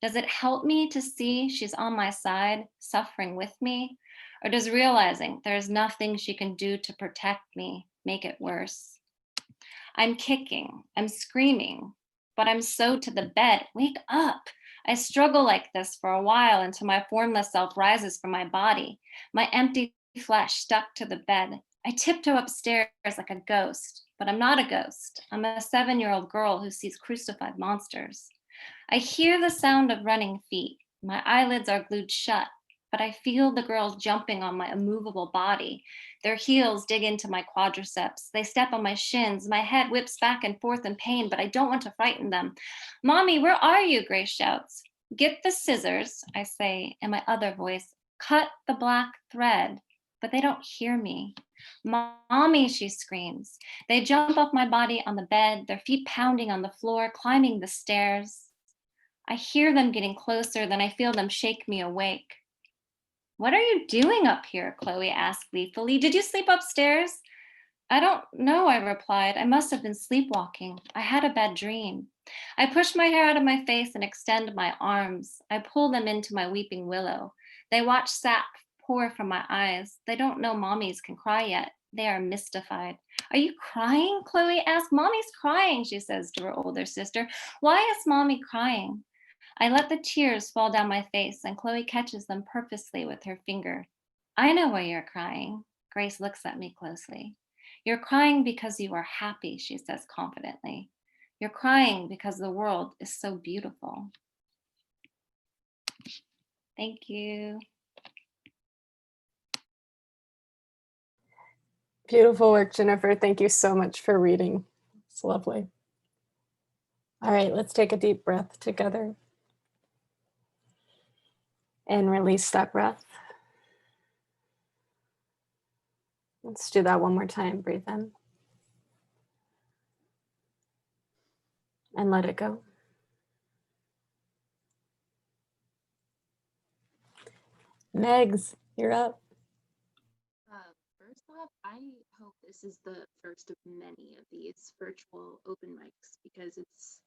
Does it help me to see she's on my side, suffering with me? Or does realizing there's nothing she can do to protect me make it worse? I'm kicking, I'm screaming, but I'm sewed to the bed. Wake up. I struggle like this for a while until my formless self rises from my body, my empty flesh stuck to the bed. I tiptoe upstairs like a ghost, but I'm not a ghost. I'm a 7-year-old girl who sees crucified monsters. I hear the sound of running feet. My eyelids are glued shut, but I feel the girls jumping on my immovable body. Their heels dig into my quadriceps. They step on my shins. My head whips back and forth in pain, but I don't want to frighten them. Mommy, where are you? Grace shouts. Get the scissors, I say in my other voice. Cut the black thread, but they don't hear me. Mommy, she screams. They jump off my body on the bed, their feet pounding on the floor, climbing the stairs. I hear them getting closer, then I feel them shake me awake. What are you doing up here? Chloe asked gleefully. Did you sleep upstairs? I don't know, I replied. I must have been sleepwalking. I had a bad dream. I push my hair out of my face and extend my arms. I pull them into my weeping willow. They watch sap pour from my eyes. They don't know mommies can cry yet. They are mystified. Are you crying? Chloe asked. Mommy's crying, she says to her older sister. Why is mommy crying? I let the tears fall down my face and Chloe catches them purposely with her finger. I know why you're crying. Grace looks at me closely. You're crying because you are happy, she says confidently. You're crying because the world is so beautiful. Thank you. Beautiful work, Jennifer. Thank you so much for reading. It's lovely. All right, let's take a deep breath together and release that breath. Let's do that one more time. Breathe in and let it go. Megs, you're up. First off, I hope this is the first of many of these virtual open mics because it's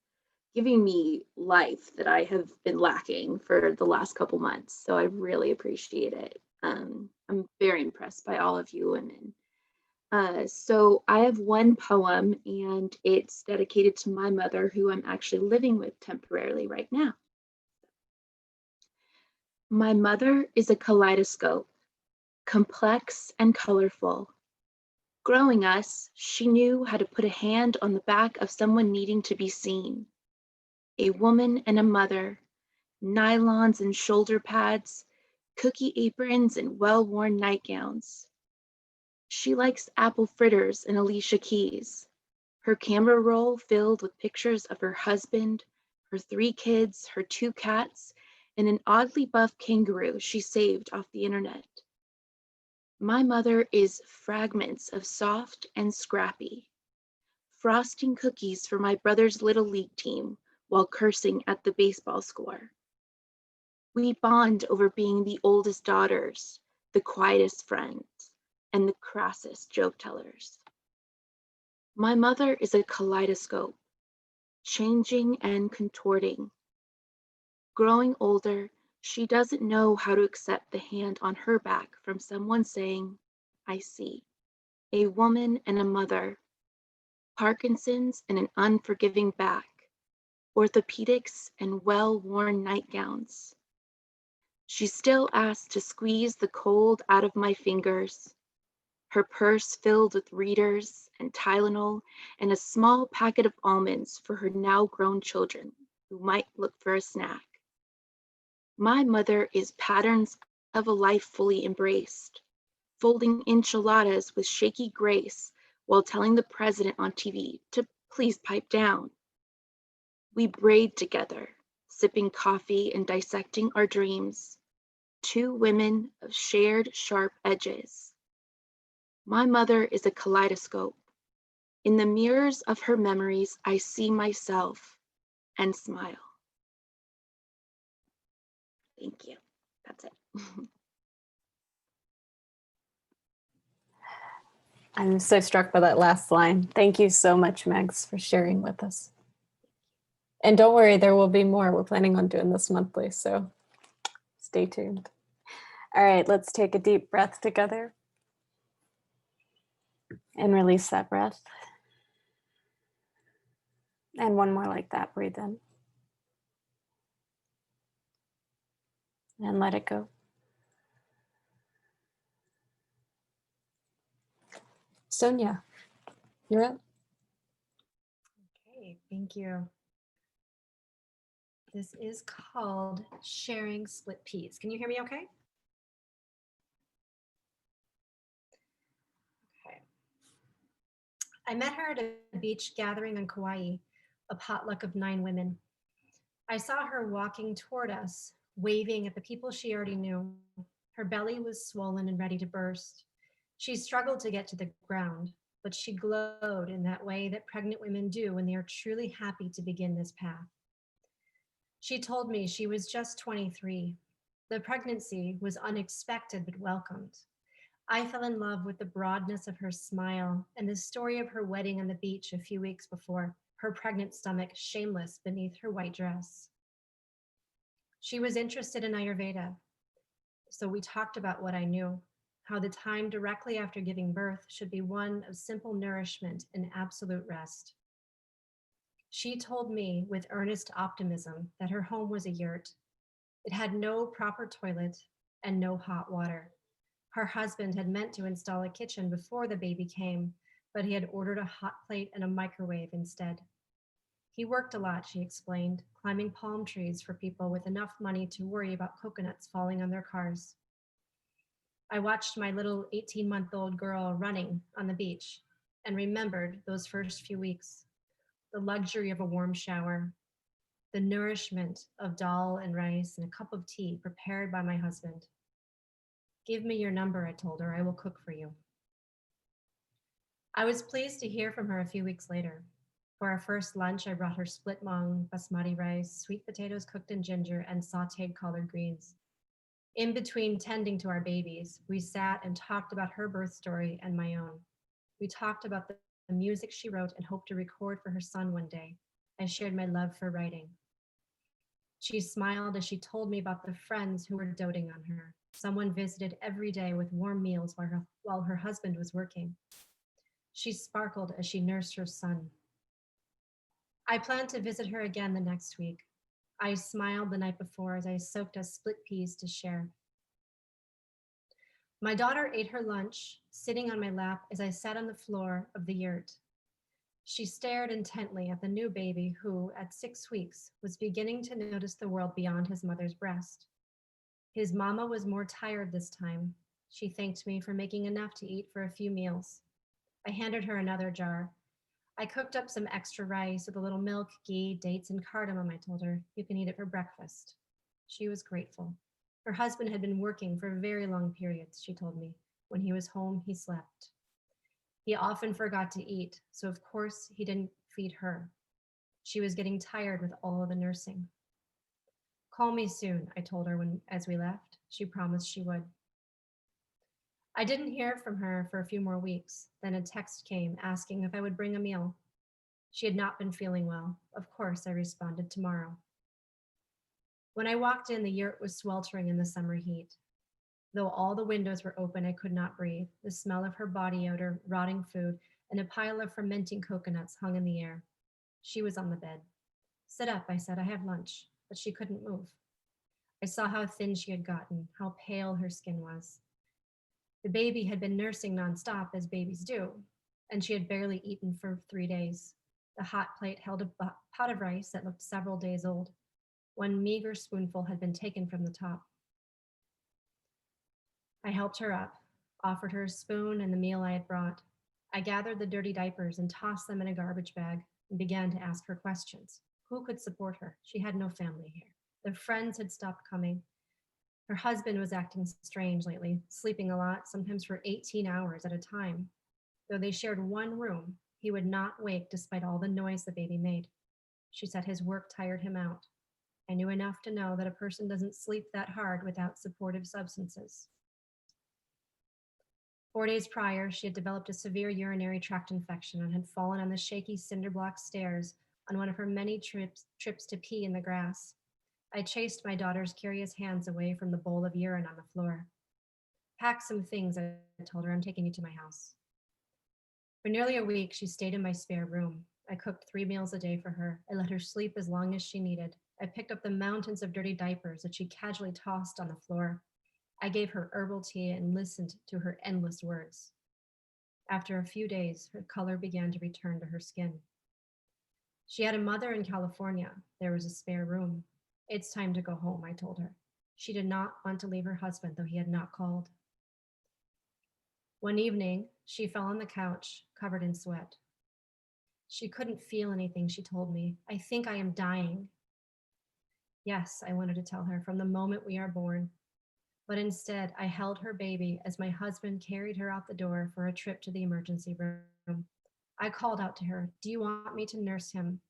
giving me life that I have been lacking for the last couple months. So I really appreciate it. I'm very impressed by all of you women. So I have one poem and it's dedicated to my mother, who I'm actually living with temporarily right now. My mother is a kaleidoscope, complex and colorful. Growing us, she knew how to put a hand on the back of someone needing to be seen. A woman and a mother, nylons and shoulder pads, cookie aprons and well-worn nightgowns. She likes apple fritters and Alicia Keys. Her camera roll filled with pictures of her husband, her 3 kids, her 2 cats, and an oddly buff kangaroo she saved off the internet. My mother is fragments of soft and scrappy, frosting cookies for my brother's little league team while cursing at the baseball score. We bond over being the oldest daughters, the quietest friends, and the crassest joke tellers. My mother is a kaleidoscope, changing and contorting. Growing older, she doesn't know how to accept the hand on her back from someone saying, I see. A woman and a mother, Parkinson's and an unforgiving back, orthopedics and well-worn nightgowns. She still asks to squeeze the cold out of my fingers, her purse filled with readers and Tylenol and a small packet of almonds for her now grown children who might look for a snack. My mother is patterns of a life fully embraced, folding enchiladas with shaky grace while telling the president on TV to please pipe down. We braid together, sipping coffee and dissecting our dreams, 2 women of shared sharp edges. My mother is a kaleidoscope. In the mirrors of her memories, I see myself and smile. Thank you. That's it. I'm so struck by that last line. Thank you so much, Megs, for sharing with us. And don't worry, there will be more. We're planning on doing this monthly, so stay tuned. All right, let's take a deep breath together and release that breath. And one more like that, breathe in. And let it go. Sonia, you're up. Okay, thank you. This is called Sharing Split Peas. Can you hear me okay? Okay. I met her at a beach gathering on Kauai, a potluck of 9 women. I saw her walking toward us, waving at the people she already knew. Her belly was swollen and ready to burst. She struggled to get to the ground, but she glowed in that way that pregnant women do when they are truly happy to begin this path. She told me she was just 23. The pregnancy was unexpected but welcomed. I fell in love with the broadness of her smile and the story of her wedding on the beach a few weeks before, her pregnant stomach shameless beneath her white dress. She was interested in Ayurveda, so we talked about what I knew, how the time directly after giving birth should be one of simple nourishment and absolute rest. She told me with earnest optimism that her home was a yurt. It had no proper toilet and no hot water. Her husband had meant to install a kitchen before the baby came, but he had ordered a hot plate and a microwave instead. He worked a lot, she explained, climbing palm trees for people with enough money to worry about coconuts falling on their cars. I watched my little 18-month-old girl running on the beach and remembered those first few weeks, the luxury of a warm shower, the nourishment of dal and rice and a cup of tea prepared by my husband. Give me your number, I told her. I will cook for you. I was pleased to hear from her a few weeks later. For our first lunch, I brought her split mung, basmati rice, sweet potatoes cooked in ginger, and sauteed collard greens. In between tending to our babies, we sat and talked about her birth story and my own. We talked about the music she wrote and hoped to record for her son one day. I shared my love for writing. She smiled as she told me about the friends who were doting on her. Someone visited every day with warm meals while her husband was working. She sparkled as she nursed her son. I planned to visit her again the next week. I smiled the night before as I soaked us split peas to share. My daughter ate her lunch, sitting on my lap as I sat on the floor of the yurt. She stared intently at the new baby who, at 6 weeks, was beginning to notice the world beyond his mother's breast. His mama was more tired this time. She thanked me for making enough to eat for a few meals. I handed her another jar. I cooked up some extra rice with a little milk, ghee, dates, and cardamom, I told her. You can eat it for breakfast. She was grateful. Her husband had been working for very long periods, she told me. When he was home, he slept. He often forgot to eat, so of course he didn't feed her. She was getting tired with all of the nursing. Call me soon, I told her as we left. She promised she would. I didn't hear from her for a few more weeks. Then a text came asking if I would bring a meal. She had not been feeling well. Of course, I responded tomorrow. When I walked in, the yurt was sweltering in the summer heat. Though all the windows were open, I could not breathe. The smell of her body odor, rotting food, and a pile of fermenting coconuts hung in the air. She was on the bed. Sit up, I said, I have lunch. But she couldn't move. I saw how thin she had gotten, how pale her skin was. The baby had been nursing nonstop, as babies do, and she had barely eaten for 3 days. The hot plate held a pot of rice that looked several days old. One meager spoonful had been taken from the top. I helped her up, offered her a spoon and the meal I had brought. I gathered the dirty diapers and tossed them in a garbage bag and began to ask her questions. Who could support her? She had no family here. Their friends had stopped coming. Her husband was acting strange lately, sleeping a lot, sometimes for 18 hours at a time. Though they shared one room, he would not wake despite all the noise the baby made. She said his work tired him out. I knew enough to know that a person doesn't sleep that hard without supportive substances. 4 days prior, she had developed a severe urinary tract infection and had fallen on the shaky cinder block stairs on one of her many trips to pee in the grass. I chased my daughter's curious hands away from the bowl of urine on the floor. Pack some things, I told her. I'm taking you to my house. For nearly a week, she stayed in my spare room. I cooked 3 meals a day for her. I let her sleep as long as she needed. I picked up the mountains of dirty diapers that she casually tossed on the floor. I gave her herbal tea and listened to her endless words. After a few days, her color began to return to her skin. She had a mother in California. There was a spare room. It's time to go home, I told her. She did not want to leave her husband, though he had not called. One evening, she fell on the couch, covered in sweat. She couldn't feel anything, she told me. I think I am dying. Yes, I wanted to tell her, from the moment we are born. But instead, I held her baby as my husband carried her out the door for a trip to the emergency room. I called out to her, "Do you want me to nurse him?"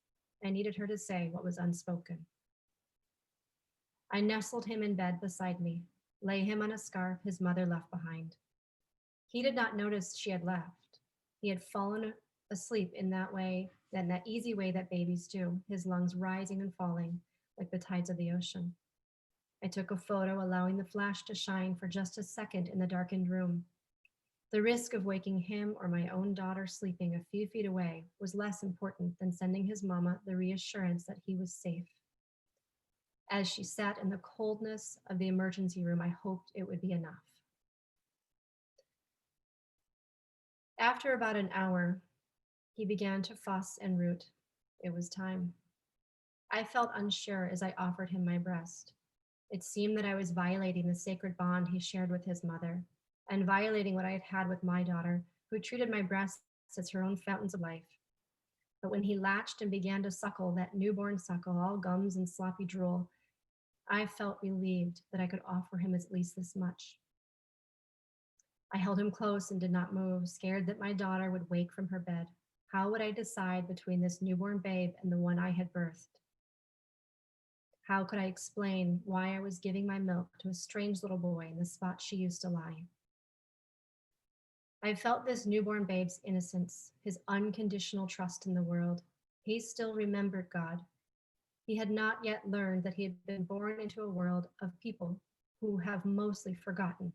I needed her to say what was unspoken. I nestled him in bed beside me, lay him on a scarf his mother left behind. He did not notice she had left. He had fallen asleep in that easy way that babies do, his lungs rising and falling like the tides of the ocean. I took a photo, allowing the flash to shine for just a second in the darkened room. The risk of waking him or my own daughter sleeping a few feet away was less important than sending his mama the reassurance that he was safe. As she sat in the coldness of the emergency room, I hoped it would be enough. After about an hour, he began to fuss and root. It was time. I felt unsure as I offered him my breast. It seemed that I was violating the sacred bond he shared with his mother, and violating what I had had with my daughter, who treated my breasts as her own fountains of life. But when he latched and began to suckle that newborn suckle, all gums and sloppy drool, I felt relieved that I could offer him at least this much. I held him close and did not move, scared that my daughter would wake from her bed. How would I decide between this newborn babe and the one I had birthed? How could I explain why I was giving my milk to a strange little boy in the spot she used to lie? I felt this newborn babe's innocence, his unconditional trust in the world. He still remembered God. He had not yet learned that he had been born into a world of people who have mostly forgotten.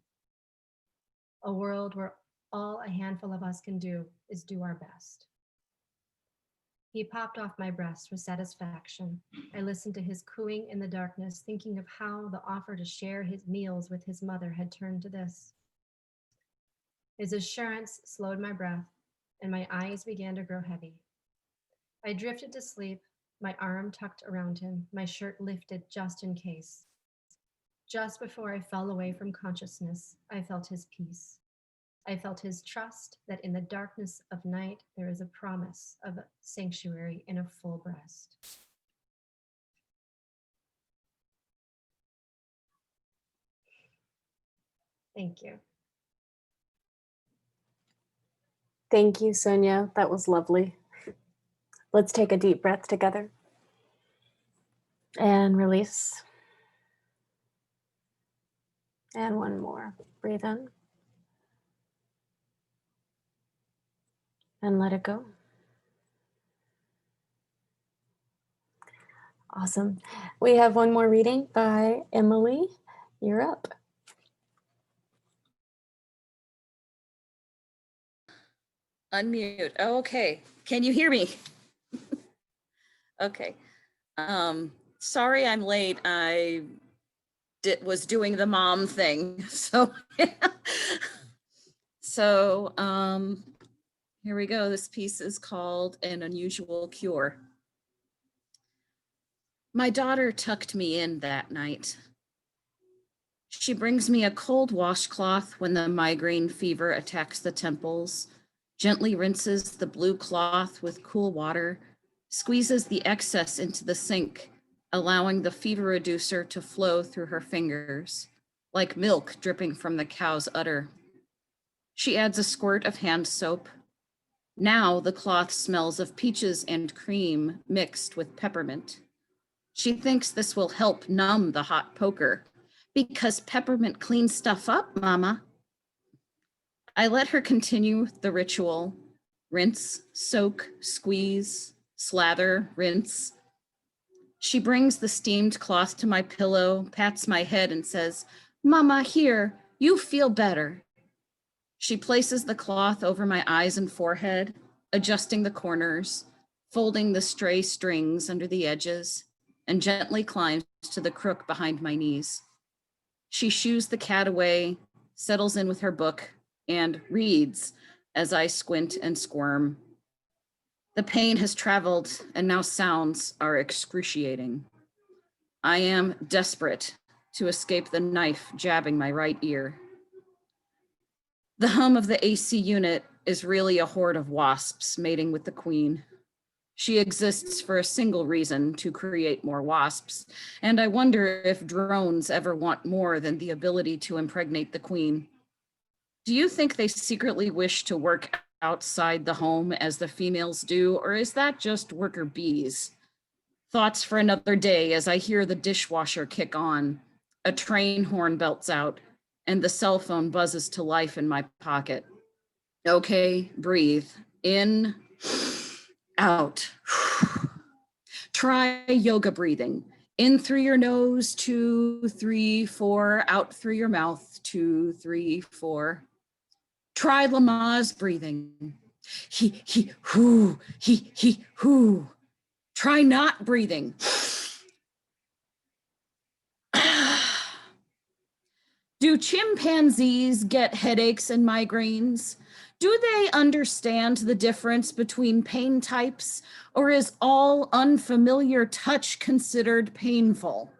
A world where all a handful of us can do is do our best. He popped off my breast with satisfaction. I listened to his cooing in the darkness, thinking of how the offer to share his meals with his mother had turned to this. His assurance slowed my breath, and my eyes began to grow heavy. I drifted to sleep, my arm tucked around him, my shirt lifted just in case. Just before I fell away from consciousness, I felt his peace. I felt his trust that in the darkness of night, there is a promise of a sanctuary in a full breast. Thank you. Thank you, Sonia. That was lovely. Let's take a deep breath together and release. And one more. Breathe in and let it go. Awesome. We have one more reading by Emily. You're up. Unmute. Oh, okay. Can you hear me? Okay. Sorry I'm late. I was doing the mom thing. So here we go. This piece is called An Unusual Cure. My daughter tucked me in that night. She brings me a cold washcloth when the migraine fever attacks the temples, gently rinses the blue cloth with cool water, squeezes the excess into the sink, allowing the fever reducer to flow through her fingers, like milk dripping from the cow's udder. She adds a squirt of hand soap. Now the cloth smells of peaches and cream mixed with peppermint. She thinks this will help numb the hot poker, because peppermint cleans stuff up, Mama. I let her continue the ritual. Rinse, soak, squeeze, slather, rinse. She brings the steamed cloth to my pillow, pats my head and says, Mama, here, you feel better. She places the cloth over my eyes and forehead, adjusting the corners, folding the stray strings under the edges, and gently climbs to the crook behind my knees. She shoos the cat away, settles in with her book, and reads as I squint and squirm. The pain has traveled, and now sounds are excruciating. I am desperate to escape the knife jabbing my right ear. The hum of the AC unit is really a horde of wasps mating with the queen. She exists for a single reason, to create more wasps, and I wonder if drones ever want more than the ability to impregnate the queen. Do you think they secretly wish to work outside the home as the females do, or is that just worker bees? Thoughts for another day as I hear the dishwasher kick on, a train horn belts out, and the cell phone buzzes to life in my pocket. Okay, breathe. In, out. Try yoga breathing. In through your nose, 2, 3, 4. Out through your mouth, 2, 3, 4. Try Lamaze breathing. He, hoo. Try not breathing. Do chimpanzees get headaches and migraines? Do they understand the difference between pain types, or is all unfamiliar touch considered painful?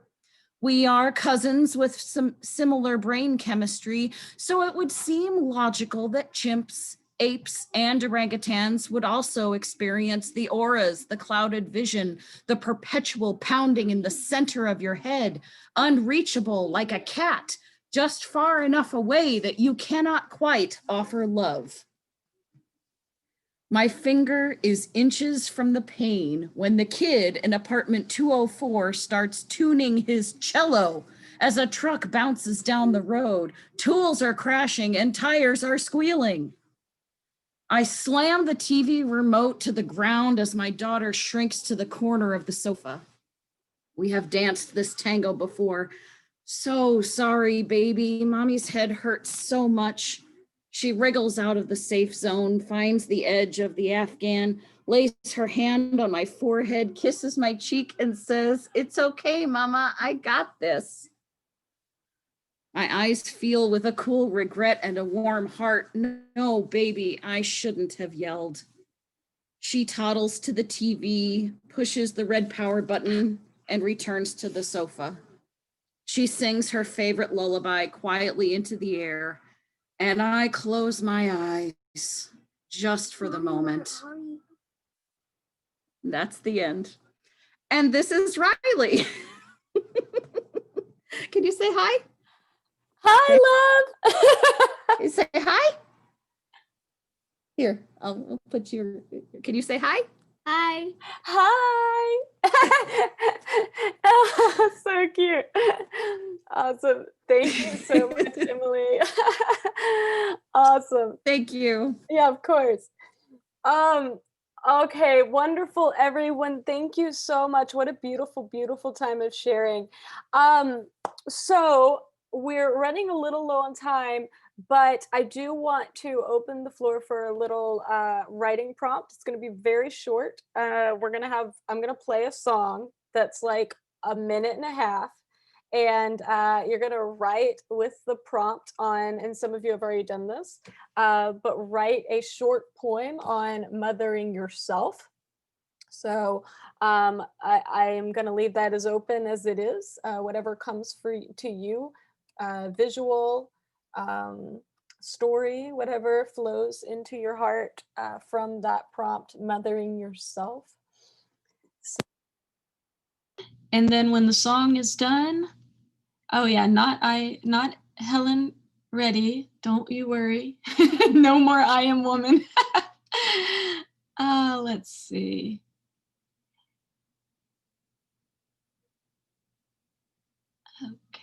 We are cousins with some similar brain chemistry, so it would seem logical that chimps, apes, and orangutans would also experience the auras, the clouded vision, the perpetual pounding in the center of your head, unreachable like a cat, just far enough away that you cannot quite offer love. My finger is inches from the pain when the kid in apartment 204 starts tuning his cello as a truck bounces down the road. Tools are crashing and tires are squealing. I slam the TV remote to the ground as my daughter shrinks to the corner of the sofa. We have danced this tango before. So sorry, baby. Mommy's head hurts so much. She wriggles out of the safe zone, finds the edge of the Afghan, lays her hand on my forehead, kisses my cheek, and says, "It's okay, Mama, I got this." My eyes feel with a cool regret and a warm heart. No, baby, I shouldn't have yelled. She toddles to the TV, pushes the red power button, and returns to the sofa. She sings her favorite lullaby quietly into the air, and I close my eyes just for the moment. That's the end. And this is Riley. Can you say hi? Hi, love. You say hi? Here, I'll put your, can you say hi? Hi. Hi. Oh, so cute. Awesome. Thank you so much, Emily. Awesome. Thank you. Yeah, of course. Okay, wonderful, everyone. Thank you so much. What a beautiful, beautiful time of sharing. So we're running a little low on time, but I do want to open the floor for a little writing prompt. It's going to be very short. I'm going to play a song that's like a minute and a half. And you're going to write with the prompt on, and some of you have already done this, but write a short poem on mothering yourself. So I am going to leave that as open as it is, whatever comes to you, visual, story, whatever flows into your heart from that prompt, mothering yourself. And then when the song is done, oh yeah, not Helen Reddy, don't you worry. No more I Am Woman. Let's see. Okay.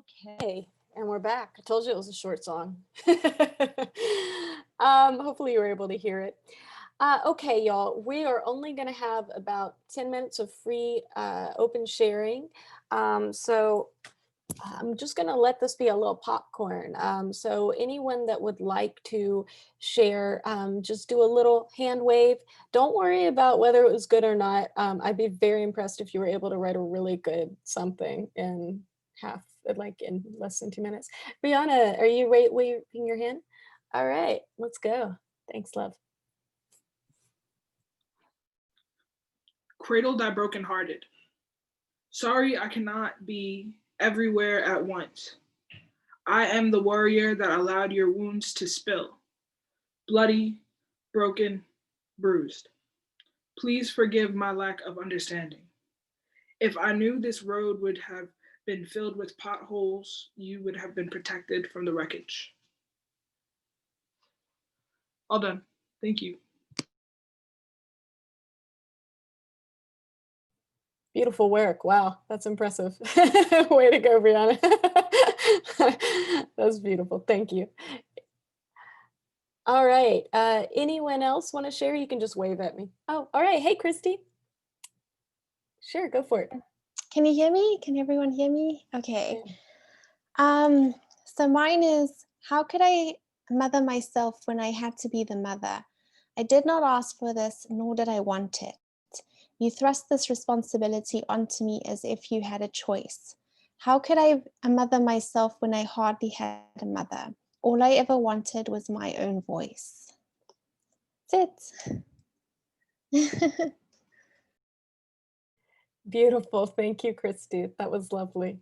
Okay, and we're back. I told you it was a short song. Hopefully you were able to hear it. Okay, y'all, we are only going to have about 10 minutes of free open sharing. So I'm just going to let this be a little popcorn. So anyone that would like to share, just do a little hand wave. Don't worry about whether it was good or not. I'd be very impressed if you were able to write a really good something in in less than 2 minutes. Brianna, are you waving your hand? All right, let's go. Thanks, love. Cradle thy brokenhearted. Sorry I cannot be everywhere at once. I am the warrior that allowed your wounds to spill. Bloody, broken, bruised. Please forgive my lack of understanding. If I knew this road would have been filled with potholes, you would have been protected from the wreckage. All done. Thank you. Beautiful work. Wow, that's impressive. Way to go, Brianna. That's beautiful. Thank you. All right. Anyone else want to share? You can just wave at me. Oh, all right. Hey, Christy. Sure, go for it. Can you hear me? Can everyone hear me? Okay. So mine is, how could I mother myself when I had to be the mother? I did not ask for this, nor did I want it. You thrust this responsibility onto me as if you had a choice. How could I mother myself when I hardly had a mother? All I ever wanted was my own voice. That's it. Beautiful. Thank you, Christy. That was lovely.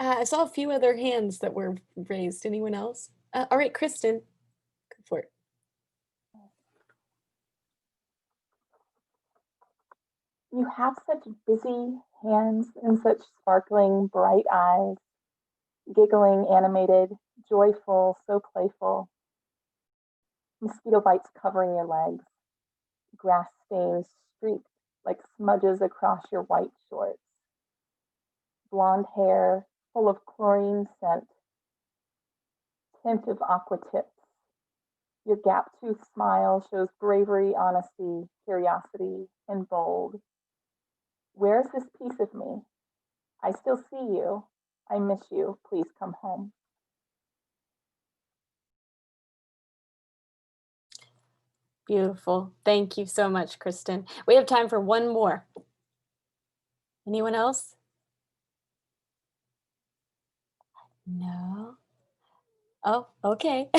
I saw a few other hands that were raised. Anyone else? All right, Kristen, go for it. You have such busy hands and such sparkling, bright eyes, giggling, animated, joyful, so playful. Mosquito bites covering your legs, grass stains streaked like smudges across your white shorts. Blonde hair full of chlorine scent, tint of aqua tips. Your gap-toothed smile shows bravery, honesty, curiosity, and bold. Where's this piece of me? I still see you. I miss you. Please come home. Beautiful. Thank you so much, Kristen. We have time for one more. Anyone else? No. Oh, okay.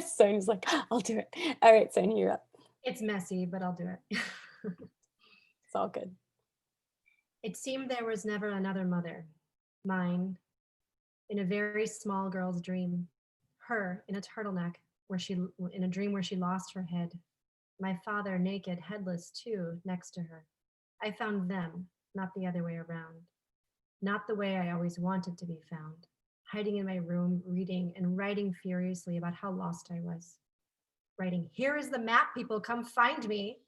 Sonia's like, I'll do it. All right, Sonia, you're up. It's messy, but I'll do it. It's all good. It seemed there was never another mother, mine, in a very small girl's dream, her in a turtleneck, in a dream where she lost her head, my father naked, headless too, next to her. I found them, not the other way around, not the way I always wanted to be found, hiding in my room, reading and writing furiously about how lost I was. Writing, here is the map, people, come find me.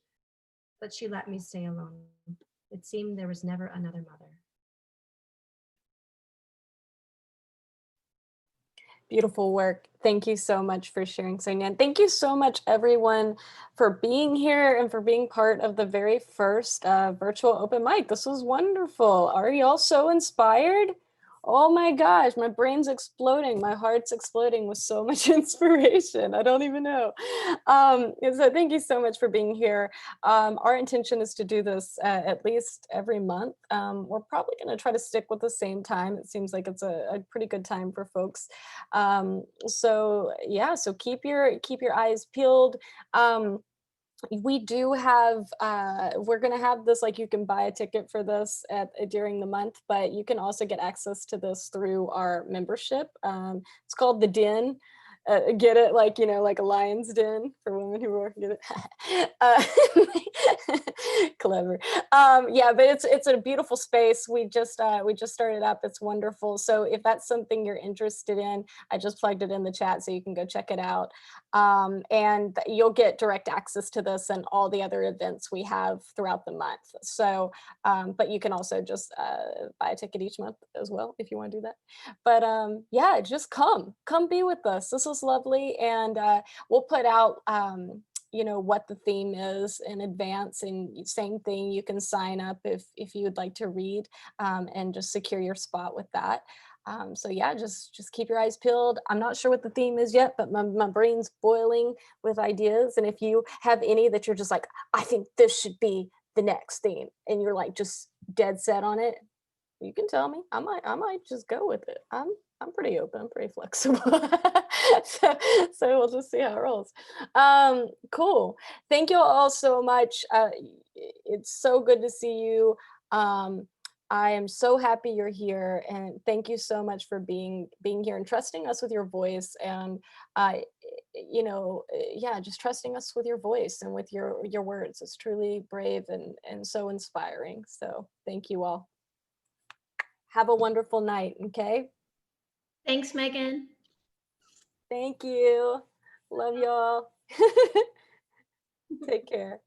But she let me stay alone. It seemed there was never another mother. Beautiful work. Thank you so much for sharing, Sonia. And thank you so much, everyone, for being here and for being part of the very first virtual open mic. This was wonderful. Are you all so inspired? Oh my gosh, my brain's exploding. My heart's exploding with so much inspiration. I don't even know. So thank you so much for being here. Our intention is to do this at least every month. We're probably going to try to stick with the same time. It seems like it's a pretty good time for folks. So yeah, so keep your eyes peeled. We do have, we're going to have this, like you can buy a ticket for this during the month, but you can also get access to this through our membership. It's called The Den. Get it? Like, like a lion's den for women who roar. Get it? Clever. Yeah, but it's a beautiful space. We just started up. It's wonderful. So if that's something you're interested in, I just plugged it in the chat so you can go check it out. And you'll get direct access to this and all the other events we have throughout the month. So, but you can also just buy a ticket each month as well if you want to do that. But yeah, just come be with us. This was lovely, and we'll put out what the theme is in advance, and same thing, you can sign up if you would like to read and just secure your spot with that. So yeah, just keep your eyes peeled. I'm not sure what the theme is yet, but my brain's boiling with ideas. And if you have any that you're just like, I think this should be the next theme, and you're like just dead set on it, you can tell me. I might just go with it. I'm pretty open, I'm pretty flexible. so we'll just see how it rolls. Cool. Thank you all so much. It's so good to see you. I am so happy you're here, and thank you so much for being here and trusting us with your voice, and yeah, just trusting us with your voice and with your words. It's truly brave and so inspiring. So thank you all. Have a wonderful night, okay? Thanks, Megan. Thank you. Love y'all. Take care.